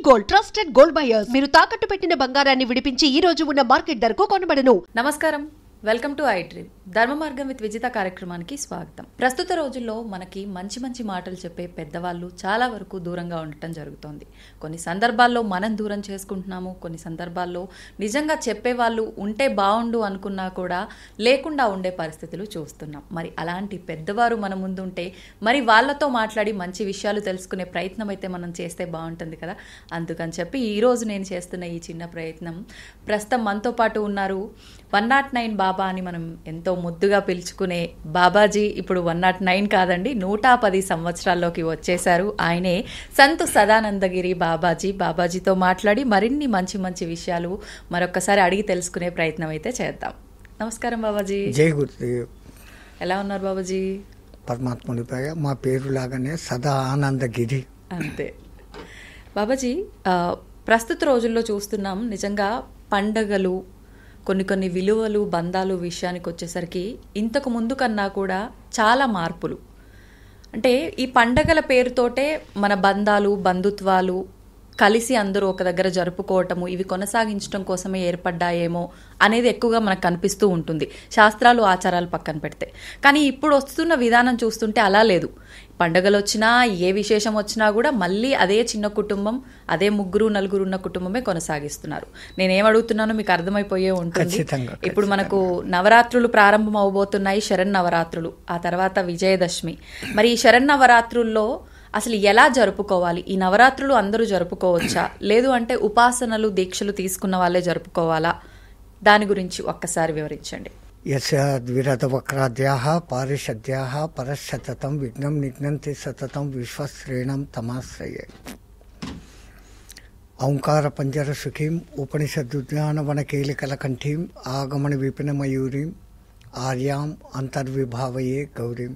Gold, trusted gold buyers. మీరు తాకట్టు పెట్టిన బంగారాన్ని విడిపించి ఈ రోజు ఉన్న మార్కెట్ ధరకు కొనబడను. నమస్కారం, వెల్కమ్ టు ఐ డ్రీమ్. ధర్మ మార్గం విత్ విజిత కార్యక్రమానికి స్వాగతం. ప్రస్తుత రోజుల్లో మనకి మంచి మంచి మాటలు చెప్పే పెద్దవాళ్ళు చాలా వరకు దూరంగా ఉండటం జరుగుతోంది. కొన్ని సందర్భాల్లో మనం దూరం చేసుకుంటున్నాము, కొన్ని సందర్భాల్లో నిజంగా చెప్పేవాళ్ళు ఉంటే బాగుండు అనుకున్నా కూడా లేకుండా ఉండే పరిస్థితులు చూస్తున్నాం. మరి అలాంటి పెద్దవారు మన ముందుంటే మరి వాళ్ళతో మాట్లాడి మంచి విషయాలు తెలుసుకునే ప్రయత్నం అయితే మనం చేస్తే బాగుంటుంది కదా. అందుకని చెప్పి ఈరోజు నేను చేస్తున్న ఈ చిన్న ప్రయత్నం, ప్రస్తుతం మనతో పాటు ఉన్నారు 109 బాబా అని మనం ఎంతో ముద్దుగా పిలుచుకునే బాబాజీ. ఇప్పుడు 109 కాదండి, 110 సంవత్సరాల్లోకి వచ్చేశారు. ఆయనే సంత్ సదానందగిరి బాబాజీ. బాబాజీతో మాట్లాడి మరిన్ని మంచి మంచి విషయాలు మరొకసారి అడిగి తెలుసుకునే ప్రయత్నం అయితే చేద్దాం. నమస్కారం బాబాజీ. జై గురుదేవ్. ఎలా ఉన్నారు బాబాజీ? పరమాత్మునిపై మా పేరు లాగానే సదా ఆనందగిరి. అంతే బాబాజీ. ప్రస్తుత రోజుల్లో చూస్తున్నాం, నిజంగా పండగలు, కొన్ని విలువలు, బంధాలు విషయానికి వచ్చేసరికి ఇంతకు ముందు కన్నా కూడా చాలా మార్పులు. అంటే ఈ పండగల పేరుతోటే మన బంధాలు, బంధుత్వాలు కలిసి అందరూ ఒక దగ్గర జరుపుకోవటము, ఇవి కొనసాగించడం కోసమే ఏర్పడ్డాయేమో అనేది ఎక్కువగా మనకు కనిపిస్తూ ఉంటుంది, శాస్త్రాలు ఆచారాలు పక్కన పెడితే. కానీ ఇప్పుడు వస్తున్న విధానం చూస్తుంటే అలా లేదు. పండగలు వచ్చినా, ఏ విశేషం వచ్చినా కూడా మళ్ళీ అదే చిన్న కుటుంబం, అదే 3-4 ఉన్న కుటుంబమే కొనసాగిస్తున్నారు. నేనేం అడుగుతున్నానో మీకు అర్థమైపోయే ఉంటుంది. ఇప్పుడు మనకు నవరాత్రులు ప్రారంభం అవబోతున్నాయి, శరన్నవరాత్రులు, ఆ తర్వాత విజయదశమి. మరి ఈ శరన్నవరాత్రుల్లో అసలు ఎలా జరుపుకోవాలి? ఈ నవరాత్రులు అందరూ జరుపుకోవచ్చా, లేదు అంటే ఉపాసనలు, దీక్షలు తీసుకున్న వాళ్ళే జరుపుకోవాలా? దాని గురించి ఒక్కసారి వివరించండి. యస్యాద్విరత వక్రాద్యాః పారిషద్యాః పరశతతం విఘ్నం నిఘ్నంతి సతతం విశ్వశ్రేణం తమాశ్రయే. ఓంకార పంజర సుఖీం ఉపనిషదుద్యానవనకేలికలకంఠీం ఆగమన విపిన మయూరీం ఆర్యాం అంతర్విభావయే గౌరీం.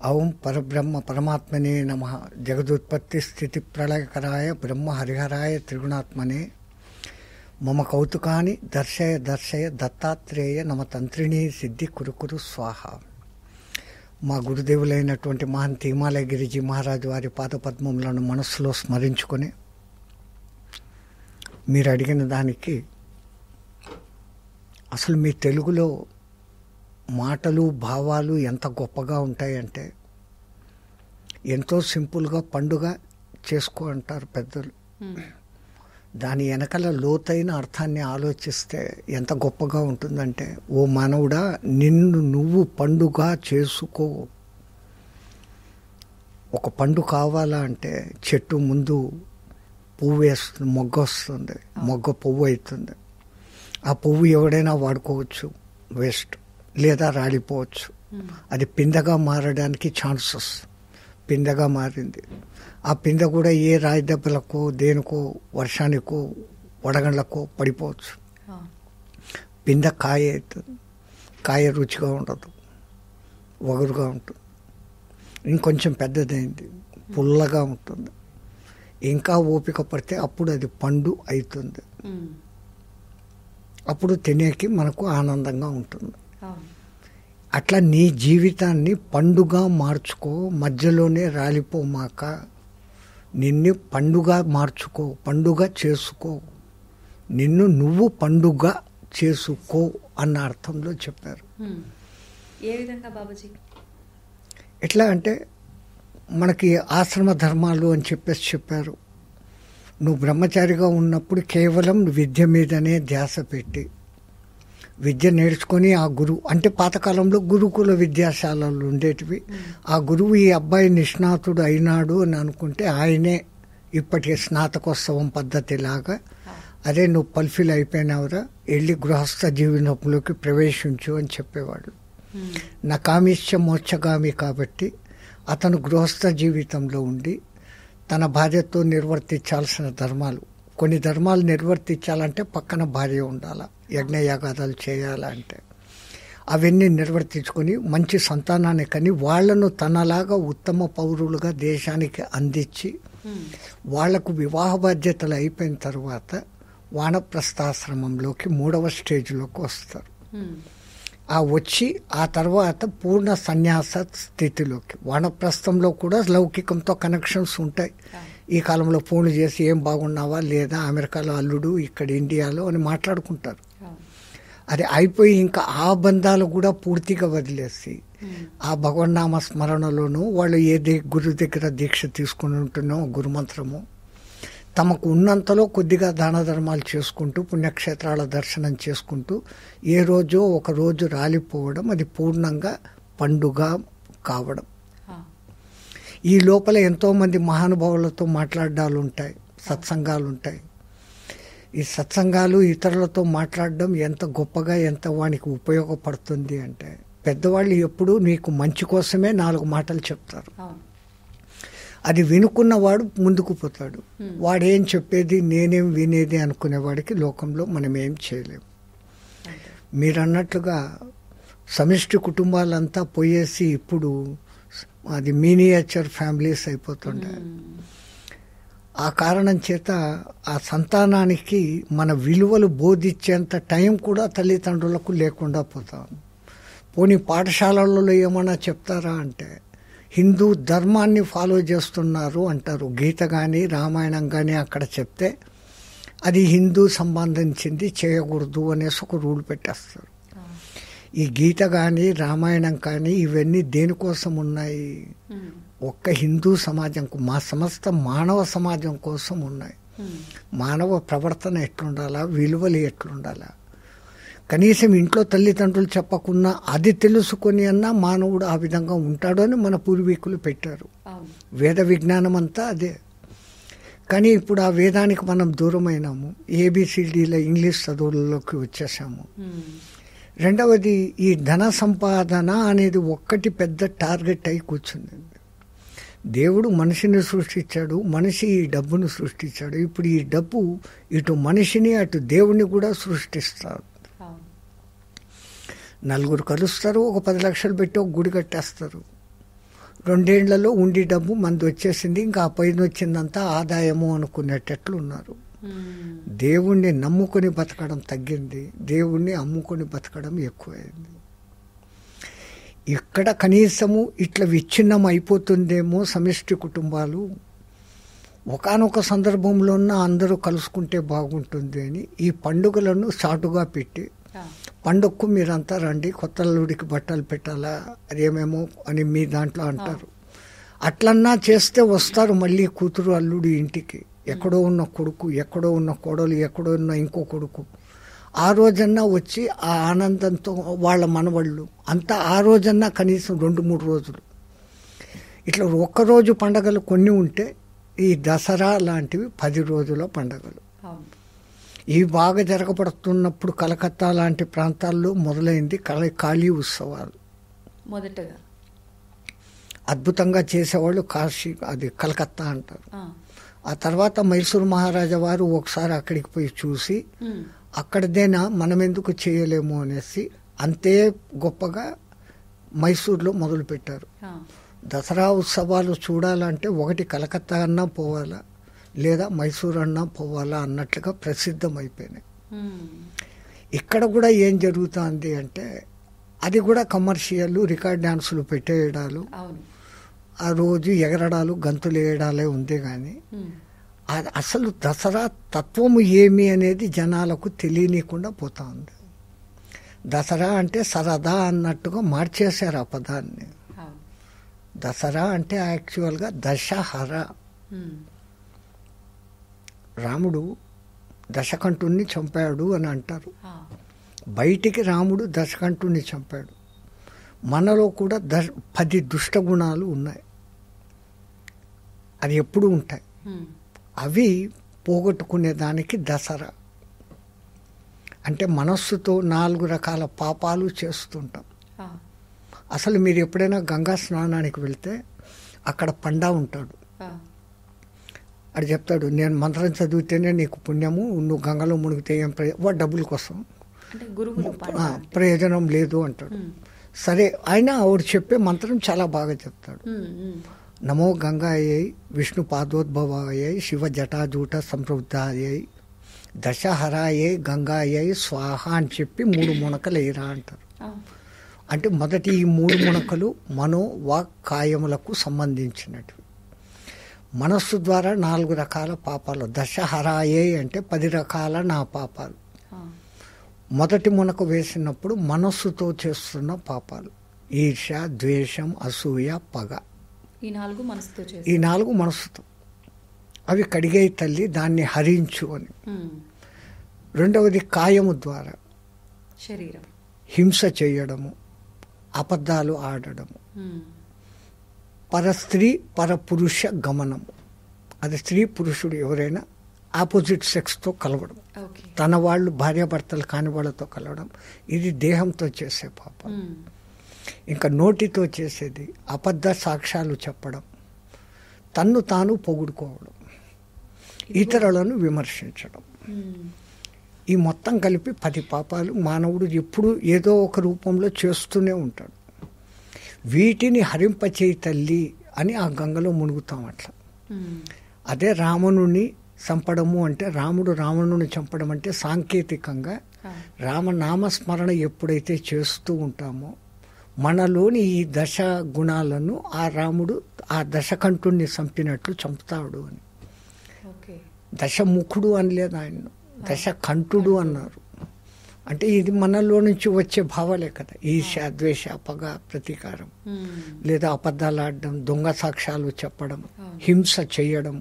ఓం పరబ్రహ్మ పరమాత్మనే నమః. జగదుత్పత్తి స్థితి ప్రళయకరాయ బ్రహ్మ హరిహరాయ త్రిగుణాత్మనే మమ కౌతుకాని దర్శయ దర్శయ దత్తాత్రేయ నమ తంత్రిణీ సిద్ధి కురుకురు స్వాహ. మా గురుదేవులైనటువంటి మహంత్ హిమాలయ గిరిజీ మహారాజు వారి పాదపద్మములను మనస్సులో స్మరించుకొని మీరు అడిగిన దానికి, అసలు మీ తెలుగులో మాటలు, భావాలు ఎంత గొప్పగా ఉంటాయంటే, ఎంతో సింపుల్గా పండుగ చేసుకో అంటారు పెద్దలు. దాని వెనకాల లోతైన అర్థాన్ని ఆలోచిస్తే ఎంత గొప్పగా ఉంటుందంటే, ఓ మానవుడా, నిన్ను నువ్వు పండుగ చేసుకో. ఒక పండు కావాలా అంటే చెట్టు ముందు పువ్వు వేస్తుంది, మొగ్గ వస్తుంది, మొగ్గ పువ్వు అవుతుంది. ఆ పువ్వు ఎవడైనా వాడుకోవచ్చు, వేస్ట్, లేదా రాలిపోవచ్చు. అది పిందగా మారడానికి ఛాన్సెస్. పిందగా మారింది. ఆ పింద కూడా ఏ రాయి దెబ్బలకో, దేనికో, వర్షానికో, వడగండ్లకో పడిపోవచ్చు. పింద కాయ అవుతుంది. కాయ రుచిగా ఉండదు, వగరుగా ఉంటుంది. ఇంకొంచెం పెద్దదైంది, పుల్లగా ఉంటుంది. ఇంకా ఓపిక పడితే అప్పుడు అది పండు అవుతుంది. అప్పుడు తినేకి మనకు ఆనందంగా ఉంటుంది. అట్లా నీ జీవితాన్ని పండుగ మార్చుకో, మధ్యలోనే రాలిపోమాక నిన్ను పండుగ మార్చుకో, పండుగ చేసుకో, నిన్ను నువ్వు పండుగ చేసుకో అన్న అర్థంలో చెప్పారు. ఏ విధంగా బాబాజీ? ఎట్లా అంటే, మనకి ఆశ్రమ ధర్మాలు అని చెప్పారు. నువ్వు బ్రహ్మచారిగా ఉన్నప్పుడు కేవలం విద్య మీదనే ధ్యాస పెట్టి విద్య నేర్చుకొని, ఆ గురువు అంటే పాతకాలంలో గురుకుల విద్యాశాలలు ఉండేటివి. ఆ గురువు ఈ అబ్బాయి నిష్ణాతుడు అయినాడు అని అనుకుంటే ఆయనే ఇప్పటి స్నాతకోత్సవం పద్ధతిలాగా, అరే నువ్వు పల్ఫిల్ అయిపోయినావురా, వెళ్ళి గృహస్థ జీవనంలోకి ప్రవేశించు అని చెప్పేవాడు. నా కామిష్య మోక్షగామి కాబట్టి అతను గృహస్థ జీవితంలో ఉండి తన భార్యతో నిర్వర్తించాల్సిన ధర్మాలు, కొన్ని ధర్మాలు నిర్వర్తించాలంటే పక్కన భార్య ఉండాలా, యజ్ఞయాగాదాలు చేయాలంటే అవన్నీ నిర్వర్తించుకొని మంచి సంతానాన్ని కని వాళ్లను తనలాగా ఉత్తమ పౌరులుగా దేశానికి అందించి, వాళ్లకు వివాహ బాధ్యతలు అయిపోయిన తర్వాత వానప్రస్థాశ్రమంలోకి 3వ స్టేజ్లోకి వస్తారు. ఆ వచ్చి ఆ తర్వాత పూర్ణ సన్యాస స్థితిలోకి, వానప్రస్థంలో కూడా లౌకికంతో కనెక్షన్స్ ఉంటాయి. ఈ కాలంలో ఫోన్లు చేసి ఏం బాగున్నావా లేదా, అమెరికాలో అల్లుడు ఇక్కడ ఇండియాలో అని మాట్లాడుకుంటారు. అది అయిపోయి ఇంకా ఆ బంధాలు కూడా పూర్తిగా వదిలేసి ఆ భగవన్నామ స్మరణలోనూ వాళ్ళు ఏది గురు దగ్గర దీక్ష తీసుకుని ఉంటున్నో గురుమంత్రము తమకు ఉన్నంతలో కొద్దిగా దాన ధర్మాలు చేసుకుంటూ పుణ్యక్షేత్రాల దర్శనం చేసుకుంటూ ఏ రోజో ఒక రోజు రాలిపోవడం, అది పూర్ణంగా పండుగ కావడం. ఈ లోపల ఎంతోమంది మహానుభావులతో మాట్లాడాలు ఉంటాయి, సత్సంగాలు ఉంటాయి. ఈ సత్సంగాలు ఇతరులతో మాట్లాడడం ఎంత గొప్పగా, ఎంత వానికి ఉపయోగపడుతుంది అంటే, పెద్దవాళ్ళు ఎప్పుడూ నీకు మంచి కోసమే 4 మాటలు చెప్తారు. అది వినుకున్నవాడు ముందుకు పోతాడు. వాడేం చెప్పేది నేనేం వినేది అనుకునేవాడికి లోకంలో మనం ఏం చేయలేము. మీరు అన్నట్లుగా సమిష్టి కుటుంబాలంతా పోయేసి ఇప్పుడు అది మినియేచర్ ఫ్యామిలీస్ అయిపోతుండే. ఆ కారణం చేత ఆ సంతానానికి మన విలువలు బోధించేంత టైం కూడా తల్లిదండ్రులకు లేకుండా పోతాం. పోనీ పాఠశాలలలో ఏమన్నా చెప్తారా అంటే, హిందూ ధర్మాన్ని ఫాలో చేస్తున్నారు అంటారు. గీత కానీ రామాయణం కానీ అక్కడ చెప్తే అది హిందూ సంబంధించింది, చేయకూడదు అనేసి ఒక రూల్ పెట్టేస్తారు. ఈ గీత కానీ రామాయణం కానీ ఇవన్నీ దేనికోసం ఉన్నాయి? ఒక్క హిందూ సమాజంకు, మా సమస్త మానవ సమాజం కోసం ఉన్నాయి. మానవ ప్రవర్తన ఎట్లుండాలా, విలువలు ఎట్లుండాలా, కనీసం ఇంట్లో తల్లిదండ్రులు చెప్పకున్నా అది తెలుసుకొని అన్నా మానవుడు ఆ విధంగా ఉంటాడు అని మన పూర్వీకులు పెట్టారు. వేద విజ్ఞానం అంతా అదే. కానీ ఇప్పుడు ఆ వేదానికి మనం దూరమైనాము, ఏబిసిడీల ఇంగ్లీష్ చదువులలోకి వచ్చేసాము. రెండవది, ఈ ధన సంపాదన అనేది ఒక్కటి పెద్ద టార్గెట్ అయి కూర్చుంది. దేవుడు మనిషిని సృష్టించాడు, మనిషి ఈ డబ్బును సృష్టించాడు. ఇప్పుడు ఈ డబ్బు ఇటు మనిషిని అటు దేవుణ్ణి కూడా సృష్టిస్తాడు. 4 కలుస్తారు, ఒక 10 లక్షలు పెట్టి ఒక గుడి కట్టేస్తారు. 2 ఏళ్లలో ఉండి డబ్బు మంది వచ్చేసింది, ఇంకా ఆ పైన వచ్చిందంతా ఆదాయము అనుకునేటట్లు ఉన్నారు. దేవుణ్ణి నమ్ముకొని బతకడం తగ్గింది, దేవుణ్ణి అమ్ముకొని బతకడం ఎక్కువైంది. ఇక్కడ కనీసము ఇట్లా విచ్ఛిన్నం అయిపోతుందేమో సమిష్టి కుటుంబాలు, ఒకానొక సందర్భంలో అందరూ కలుసుకుంటే బాగుంటుంది అని ఈ పండుగలను చాటుగా పెట్టి, పండుగకు మీరంతా రండి, కొత్త అల్లుడికి బట్టలు పెట్టాలా అదేమేమో అని మీ దాంట్లో అంటారు. అట్లన్నా చేస్తే వస్తారు మళ్ళీ కూతురు అల్లుడు ఇంటికి. ఎక్కడో ఉన్న కొడుకు, ఎక్కడో ఉన్న కోడలు, ఎక్కడో ఉన్న ఇంకో కొడుకు ఆ రోజన్నా వచ్చి ఆ ఆనందంతో వాళ్ళ మనవళ్ళు అంతా ఆ రోజన్నా కనీసం 2-3 రోజులు ఇట్లా ఒక్కరోజు పండగలు కొన్ని ఉంటే, ఈ దసరా లాంటివి 10 రోజుల పండగలు. ఇవి బాగా జరగబడుతున్నప్పుడు కలకత్తా లాంటి ప్రాంతాల్లో మొదలైంది కాళీ ఉత్సవాలు. మొదటగా అద్భుతంగా చేసేవాళ్ళు కాశీ, అది కలకత్తా అంటారు. ఆ తర్వాత మైసూరు మహారాజా వారు ఒకసారి అక్కడికి పోయి చూసి, అక్కడదేనా మనం ఎందుకు చేయలేము అనేసి అంతే గొప్పగా మైసూరులో మొదలుపెట్టారు. దసరా ఉత్సవాలు చూడాలంటే ఒకటి కలకత్తా అన్నా పోవాలా, లేదా మైసూరు అన్నా పోవాలా అన్నట్లుగా ప్రసిద్ధమైపోయినాయి. ఇక్కడ కూడా ఏం జరుగుతుంది అంటే, అది కూడా కమర్షియల్, రికార్డ్ డాన్సులు పెట్టేయడాలు, ఆ రోజు ఎగరడాలు, గంతులు వేయడాలే ఉంది. కానీ అసలు దసరా తత్వము ఏమి అనేది జనాలకు తెలియనీయకుండా పోతా ఉంది. దసరా అంటే సరదా అన్నట్టుగా మార్చేశారు ఆ పదాన్ని. దసరా అంటే యాక్చువల్గా దశహర. రాముడు దశకంఠుణ్ణి చంపాడు అని అంటారు. బయటికి రాముడు దశకంఠుణ్ణి చంపాడు. మనలో కూడా 10 దుష్ట గుణాలు ఉన్నాయి, అది ఎప్పుడు ఉంటాయి. అవి పోగొట్టుకునే దానికి దసరా అంటే మనస్సుతో 4 రకాల పాపాలు చేస్తుంటాం. అసలు మీరు ఎప్పుడైనా గంగా స్నానానికి వెళ్తే అక్కడ పండా ఉంటాడు. అది చెప్తాడు, నేను మంత్రం చదివితేనే నీకు పుణ్యము, నువ్వు గంగలో మునిగితే ఏం వాడు డబ్బుల కోసం ప్రయోజనం లేదు అంటాడు. సరే, అయినా ఆవిడ చెప్పే మంత్రం చాలా బాగా చెప్తాడు. నమో గంగాయై విష్ణు పాదోద్భవాయై శివ జటాజూట సంప్రవృద్ధాయై దశహరాయై గంగాయై స్వాహ అని చెప్పి 3 మునకలు వేయరా అంటారు. అంటే మొదటి ఈ 3 మునకలు మనో వాక్ కాయములకు సంబంధించినటివి. మనస్సు ద్వారా 4 రకాల పాపాలు. దశహరాయే అంటే 10 రకాల నా పాపాలు. మొదటి మునక వేసినప్పుడు మనస్సుతో చేస్తున్న పాపాలు ఈర్ష, ద్వేషం, అసూయ, పగ. ఈ 4 మనసుతో ఈ 4 మనస్సుతో. అవి కడిగే తల్లి దాన్ని హరించు అని. రెండవది కాయము ద్వారా శరీరం, హింస చేయడము, అబద్ధాలు ఆడడము, పరస్త్రీ పరపురుష గమనము. అది స్త్రీ పురుషుడు ఎవరైనా ఆపోజిట్ సెక్స్తో కలవడం, తన వాళ్ళు భార్యాభర్తలు కాని వాళ్ళతో కలవడం, ఇది దేహంతో చేసే పాపం. ఇంకా నోటితో చేసేది అబద్ధ సాక్ష్యాలు చెప్పడం, తన్ను తాను పొగుడుకోవడం, ఇతరులను విమర్శించడం. ఈ మొత్తం కలిపి 10 పాపాలు మానవుడు ఎప్పుడు ఏదో ఒక రూపంలో చేస్తూనే ఉంటాడు. వీటిని హరింపచేయి తల్లి అని ఆ గంగలో మునుగుతాం. అట్లా అదే రావణుని చంపడము అంటే, రాముడు రావణుని చంపడం అంటే సాంకేతికంగా రామనామస్మరణ ఎప్పుడైతే చేస్తూ ఉంటామో మనలోని ఈ దశ గుణాలను ఆ రాముడు ఆ దశకంఠుణ్ణి చంపినట్లు చంపుతాడు అని. దశముఖుడు అనలేదు ఆయన్ను, దశకంఠుడు అన్నారు. అంటే ఇది మనలో నుంచి వచ్చే భావాలే కదా. ఈర్ష, ద్వేష, పగ, ప్రతీకారం, లేదా అబద్ధాలు ఆడడం, దొంగ సాక్ష్యాలు చెప్పడం, హింస చేయడం,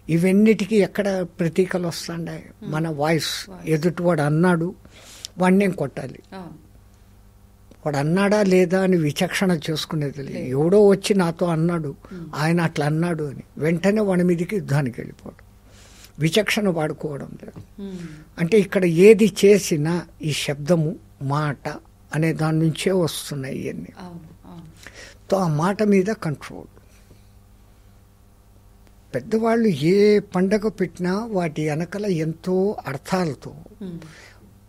ఇవన్నిటికీ ఎక్కడ ప్రతీకలు వస్తాండే? మన వాయిస్. ఎదుటివాడు అన్నాడు, వాడిని కొట్టాలి. వాడు అన్నాడా లేదా అని విచక్షణ చేసుకునేది లేదు. ఎవడో వచ్చి నాతో అన్నాడు, ఆయన అట్లా అన్నాడు అని వెంటనే వాడి మీదకి యుద్ధానికి వెళ్ళిపోవడం, విచక్షణ వాడుకోవడం లేదు. అంటే ఇక్కడ ఏది చేసినా ఈ శబ్దము, మాట అనే దాని నుంచే వస్తున్నాయి ఇవన్నీ. తో ఆ మాట మీద కంట్రోల్. పెద్దవాళ్ళు ఏ పండగ పెట్టినా వాటి వెనకల ఎంతో అర్థాలతో,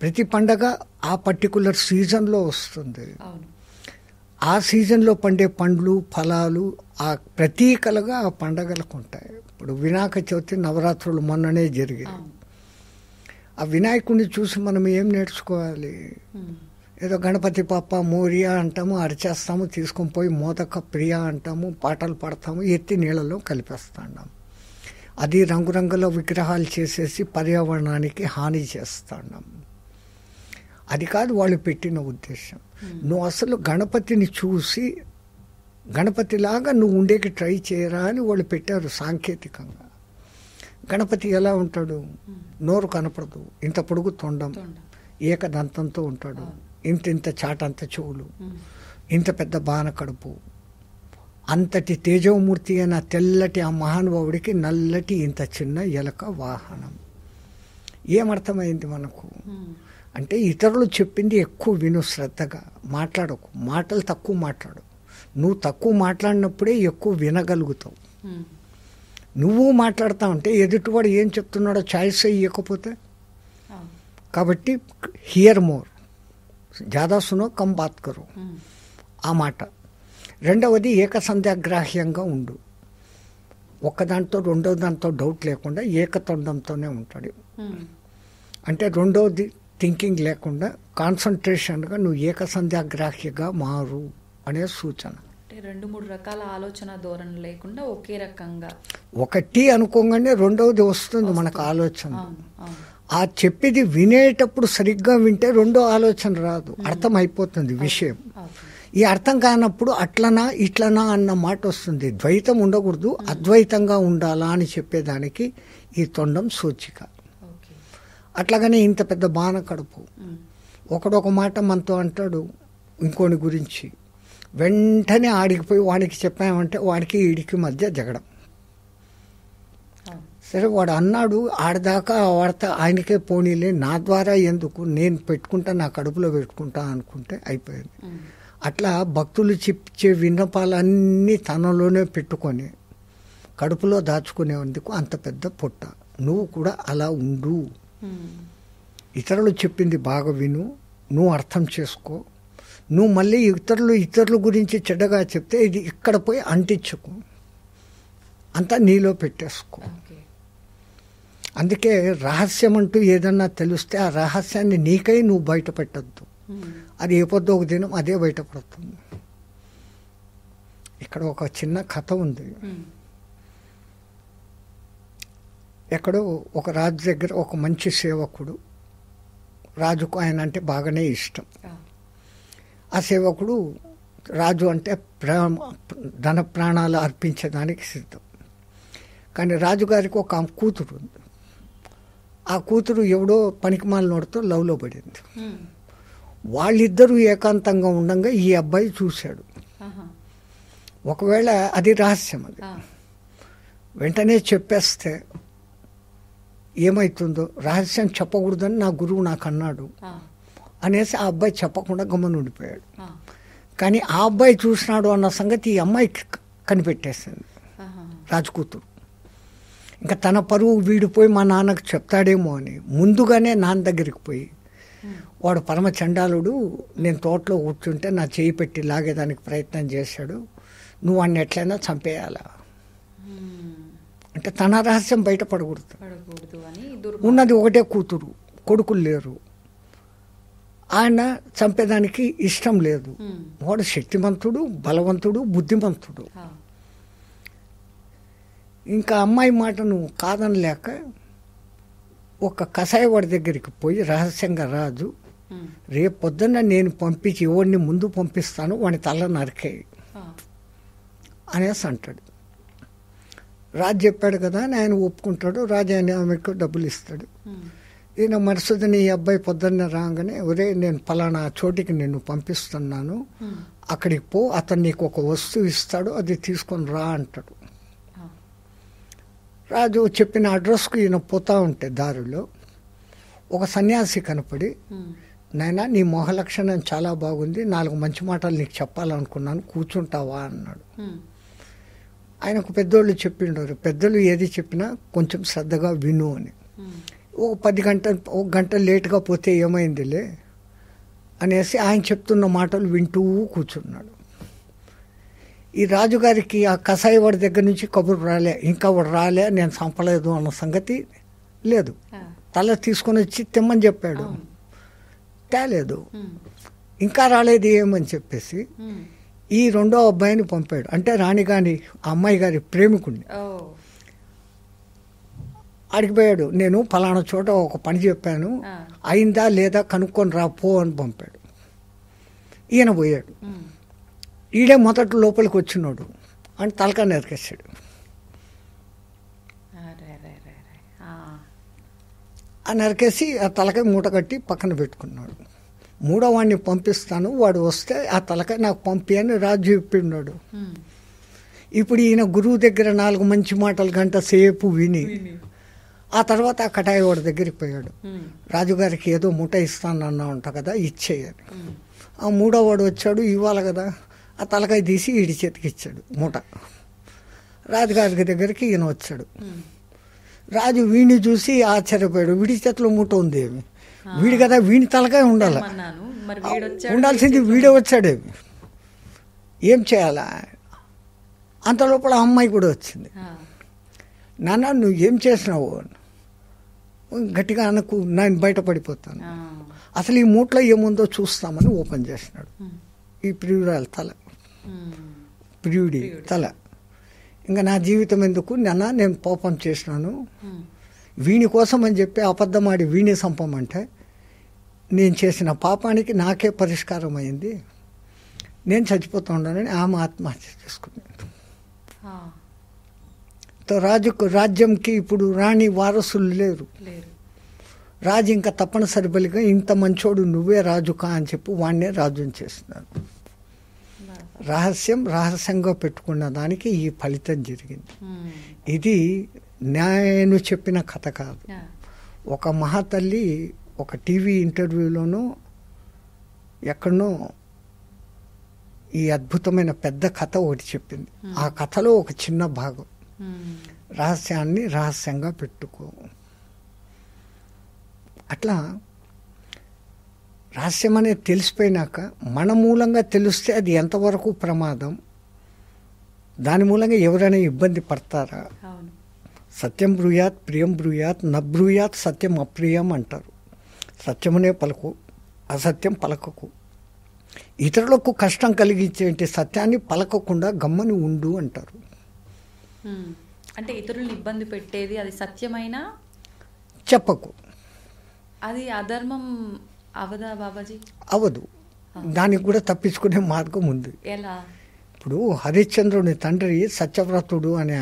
ప్రతి పండగ ఆ పర్టికులర్ సీజన్లో వస్తుంది. ఆ సీజన్లో పండే పండ్లు, ఫలాలు ఆ ప్రతీకలుగా ఆ పండగలకు ఉంటాయి. ఇప్పుడు వినాయక చవితి, నవరాత్రులు మొన్ననే జరిగాయి. ఆ వినాయకుడిని చూసి మనం ఏం నేర్చుకోవాలి? ఏదో గణపతి పాప మోరియా అంటాము, అరిచేస్తాము, తీసుకొని పోయి మోదక ప్రియ అంటాము, పాటలు పాడతాము, ఎత్తి నీళ్ళలో కలిపేస్తాం. అది రంగురంగుల విగ్రహాలు చేసేసి పర్యావరణానికి హాని చేస్తాం. అది కాదు వాళ్ళు పెట్టిన ఉద్దేశం. నువ్వు అసలు గణపతిని చూసి గణపతిలాగా నువ్వు ఉండేకి ట్రై చేయరా అని వాళ్ళు పెట్టారు సాంకేతికంగా. గణపతి ఎలా ఉంటాడు? నోరు కనపడదు, ఇంత పొడుగు తొండం, ఏకదంతంతో ఉంటాడు, ఇంత చాటంత చెవులు, ఇంత పెద్ద బాణ కడుపు, అంతటి తేజోమూర్తి అయిన తెల్లటి ఆ మహానుభావుడికి నల్లటి ఇంత చిన్న ఎలక వాహనం. ఏమర్థమైంది మనకు? అంటే ఇతరులు చెప్పింది ఎక్కువ విను, శ్రద్ధగా మాట్లాడకు, మాటలు తక్కువ మాట్లాడు. నువ్వు తక్కువ మాట్లాడినప్పుడే ఎక్కువ వినగలుగుతావు. నువ్వు మాట్లాడుతా ఉంటే ఎదుటివాడు ఏం చెప్తున్నాడో చాయిస్ ఇవ్వకపోతే. కాబట్టి హియర్ మోర్, జాదా సునో కమ్ బాత్ కరో, ఆ మాట. రెండవది ఏకసంధ్యాగ్రాహ్యంగా ఉండు. ఒక్కదాంతో రెండో దాంతో డౌట్ లేకుండా ఏకతొండంతోనే ఉంటాడు. అంటే రెండోది థింకింగ్ లేకుండా కాన్సన్ట్రేషన్గా నువ్వు ఏకసంధ్యాగ్రాహ్యగా మారు అనే సూచన. అంటే 2-3 రకాల ఆలోచన ధోరణి లేకుండా ఒకే రకంగా ఒకటి అనుకోగానే రెండవది వస్తుంది మనకు ఆలోచన. ఆ చెప్పేది వినేటప్పుడు సరిగ్గా వింటే రెండో ఆలోచన రాదు, అర్థం అయిపోతుంది విషయం. ఈ అర్థం కానప్పుడు అట్లనా ఇట్లనా అన్న మాట వస్తుంది. ద్వైతం ఉండకూడదు, అద్వైతంగా ఉండాలా అని చెప్పేదానికి ఈ తొండం సూచిక. అట్లాగనే ఇంత పెద్ద బాణ కడుపు. ఒకడొక మాట మనతో అంటాడు ఇంకోని గురించి, వెంటనే ఆడికిపోయి వాడికి చెప్పామంటే వాడికి ఈడికి మధ్య జగడం. సరే వాడు అన్నాడు, ఆడదాకా వాడతా ఆయనకే పోనీలే, నా ద్వారా ఎందుకు, నేను పెట్టుకుంటా, నా కడుపులో పెట్టుకుంటా అనుకుంటే అయిపోయింది. అట్లా భక్తులు చెప్పే విన్నపాలన్నీ తనలోనే పెట్టుకొని కడుపులో దాచుకునేందుకు అంత పెద్ద పొట్ట. నువ్వు కూడా అలా ఉండు. ఇతరులు చెప్పింది బాగా విను, నువ్వు అర్థం చేసుకో. నువ్వు మళ్ళీ ఇతరుల గురించి చెడ్డగా చెప్తే ఇది ఇక్కడ పోయి అంటించుకో, అంతా నీలో పెట్టేసుకో. అందుకే రహస్యం అంటూ ఏదన్నా తెలిస్తే ఆ రహస్యాన్ని నీకై నువ్వు బయట పెట్టద్దు. అది ఏ పొద్దు ఒక దినం అదే బయటపడుతుంది. ఇక్కడ ఒక చిన్న కథ ఉంది. ఎక్కడో ఒక రాజు దగ్గర ఒక మంచి సేవకుడు, రాజుకు ఆయన అంటే బాగానే ఇష్టం. ఆ సేవకుడు రాజు అంటే ధన ప్రాణాలు అర్పించడానికి సిద్ధం. కానీ రాజుగారికి ఒక కూతురు ఉంది. ఆ కూతురు ఎవడో పనికిమాలినోడితో లవ్లో పడింది. వాళ్ళిద్దరూ ఏకాంతంగా ఉండగా ఈ అబ్బాయి చూశాడు. ఒకవేళ అది రహస్యం, అది వెంటనే చెప్పేస్తే ఏమవుతుందో, రహస్యం చెప్పకూడదని నా గురువు నాకు అన్నాడు అనేసి ఆ అబ్బాయి చెప్పకుండా గమ్మున ఉండిపోయాడు. కానీ ఆ అబ్బాయి చూసినాడు అన్న సంగతి ఈ అమ్మాయికి కనిపెట్టేసింది, రాజకూతురు. ఇంకా తన పరువు వీడిపోయి మా నాన్నకు చెప్తాడేమో అని ముందుగానే నాన్న దగ్గరికి పోయి, వాడు పరమ చండాలుడు, నేను తోటలో కూర్చుంటే నా చేయి పెట్టి లాగేదానికి ప్రయత్నం చేశాడు, నువ్వు వాడిని ఎట్లయినా చంపేయాలా అంటే తన రహస్యం బయటపడకూడదు. ఉన్నది ఒకటే కూతురు, కొడుకులు లేరు, ఆయన చంపేదానికి ఇష్టం లేదు. వాడు శక్తిమంతుడు, బలవంతుడు, బుద్ధిమంతుడు. ఇంకా అమ్మాయి మాటను కాదనలేక ఒక కషాయవాడి దగ్గరికి పోయి రహస్యంగా, రాజు రేపు పొద్దున్న నేను పంపించి ఎవరిని ముందు పంపిస్తాను వాడిని తల నరికేయి అనేసి అంటాడు. రాజు చెప్పాడు కదా అని ఆయన ఒప్పుకుంటాడు. రాజు ఆయన ఆమెకు డబ్బులు ఇస్తాడు. ఈయన మరుసటిని ఈ అబ్బాయి పొద్దున్నే రాగానే, ఒరే నేను పలానా చోటికి నిన్ను పంపిస్తున్నాను, అక్కడికి పో, అతను నీకు ఒక వస్తువు ఇస్తాడు, అది తీసుకొని రా అంటాడు. రాజు చెప్పిన అడ్రస్కు ఈయన పోతా ఉంటే దారిలో ఒక సన్యాసి కనపడి, నాయనా నీ మొహ లక్షణం చాలా బాగుంది, 4 మంచి మాటలు నీకు చెప్పాలనుకున్నాను, కూర్చుంటావా అన్నాడు. ఆయనకు పెద్దోళ్ళు చెప్పిండారు, పెద్దలు ఏది చెప్పినా కొంచెం శ్రద్ధగా విను అని. ఒక గంట లేటుగా పోతే ఏమైందిలే అనేసి ఆయన చెప్తున్న మాటలు వింటూ కూర్చున్నాడు. ఈ రాజుగారికి ఆ కషాయవాడి దగ్గర నుంచి కబురు రాలే, ఇంకా వాడు రాలే, నేను చంపలేదు అన్న సంగతి లేదు. తల తీసుకొని వచ్చి తెమ్మని చెప్పాడు, తేలేదు. ఇంకా రాలేదు ఏమని చెప్పేసి ఈ రెండో అబ్బాయిని పంపాడు. అంటే రాణిగాని ఆ అమ్మాయి గారి ప్రేమికుడిని అడిగిపోయాడు, నేను ఫలానా చోట ఒక పని చెప్పాను, అయిందా లేదా కనుక్కొని రా పో అని పంపాడు. ఈయన పోయాడు. ఈడే మొదట లోపలికి వచ్చినాడు అని తలకాయ నరికేశాడు. ఆ నరికేసి ఆ తలకాయ మూట కట్టి పక్కన పెట్టుకున్నాడు. మూడో వాడిని పంపిస్తాను, వాడు వస్తే ఆ తలకాయ నాకు పంపి అని రాజు చెప్పిన్నాడు. ఇప్పుడు ఈయన గురువు దగ్గర 4 మంచి మాటలు గంట సేపు విని ఆ తర్వాత ఆ కటాయివాడి దగ్గరికి పోయాడు. రాజుగారికి ఏదో మూట ఇస్తానన్నా ఉంటా కదా, ఇచ్చేయని. ఆ మూడో వాడు వచ్చాడు, ఇవ్వాలి కదా, ఆ తలకాయ తీసి ఈడి చేతికి ఇచ్చాడు మూట. రాజుగారి దగ్గరికి ఈయన వచ్చాడు. రాజు వీడిని చూసి ఆశ్చర్యపోయాడు, వీడి చేతిలో మూట ఉంది ఏమి, వీడి కదా, వీడి తలకాయ ఉండాలి, ఉండాల్సింది వీడే వచ్చాడేమి, ఏం చేయాలా? అంత లోపల అమ్మాయి కూడా వచ్చింది. నాన్న నువ్వు ఏం చేసినావు? గట్టిగా అనకు, నేను బయటపడిపోతాను, అసలు ఈ మూటలో ఏముందో చూస్తామని ఓపెన్ చేసినాడు. ఈ ప్రియురాలి తల, ప్రియుడి తల. ఇంకా నా జీవితం ఎందుకు నాన్న, నేను పాపం చేసినాను, వీని కోసం అని చెప్పి అబద్ధమాడి వీణి సంపమంటే నేను చేసిన పాపానికి నాకే పరిష్కారం అయింది, నేను చచ్చిపోతూ ఉన్నానని ఆమె ఆత్మహత్య చేసుకున్నాను. రాజ్యంకి ఇప్పుడు రాణి వారసులు లేరు. రాజు ఇంకా తప్పనిసరి బలిగా ఇంత మంచోడు నువ్వే రాజుకా అని చెప్పి వాడినే రాజుని చేస్తున్నారు. రహస్యంగా పెట్టుకున్న దానికి ఈ ఫలితం జరిగింది. ఇది నేను చెప్పిన కథ కాదు. ఒక మహాతల్లి ఒక టీవీ ఇంటర్వ్యూలోనూ ఎక్కడనో ఈ అద్భుతమైన పెద్ద కథ ఒకటి చెప్పింది. ఆ కథలో ఒక చిన్న భాగం, రహస్యాన్ని రహస్యంగా పెట్టుకో. అట్లా రహస్యం అనేది తెలిసిపోయినాక మన మూలంగా తెలిస్తే అది ఎంతవరకు ప్రమాదం, దాని మూలంగా ఎవరైనా ఇబ్బంది పడతారా? సత్యం బ్రూయాత్ ప్రియం బ్రూయాత్ న బ్రూయాత్ సత్యం అప్రియం అంటారు. సత్యమునే పలుకు, అసత్యం పలకకు. ఇతరులకు కష్టం కలిగించేటి సత్యాన్ని పలకకుండా గమ్మని ఉండు అంటారు. అంటే ఇతరులను ఇబ్బంది పెట్టేది అది సత్యమైనా చెప్పకు, అది అధర్మం అవదా బాబాజీ? అవదు. దానికి కూడా తప్పించుకునే మార్గం ఉంది. ఎలా? ఇప్పుడు హరిశ్చంద్రుని తండ్రి సత్యవ్రతుడు అని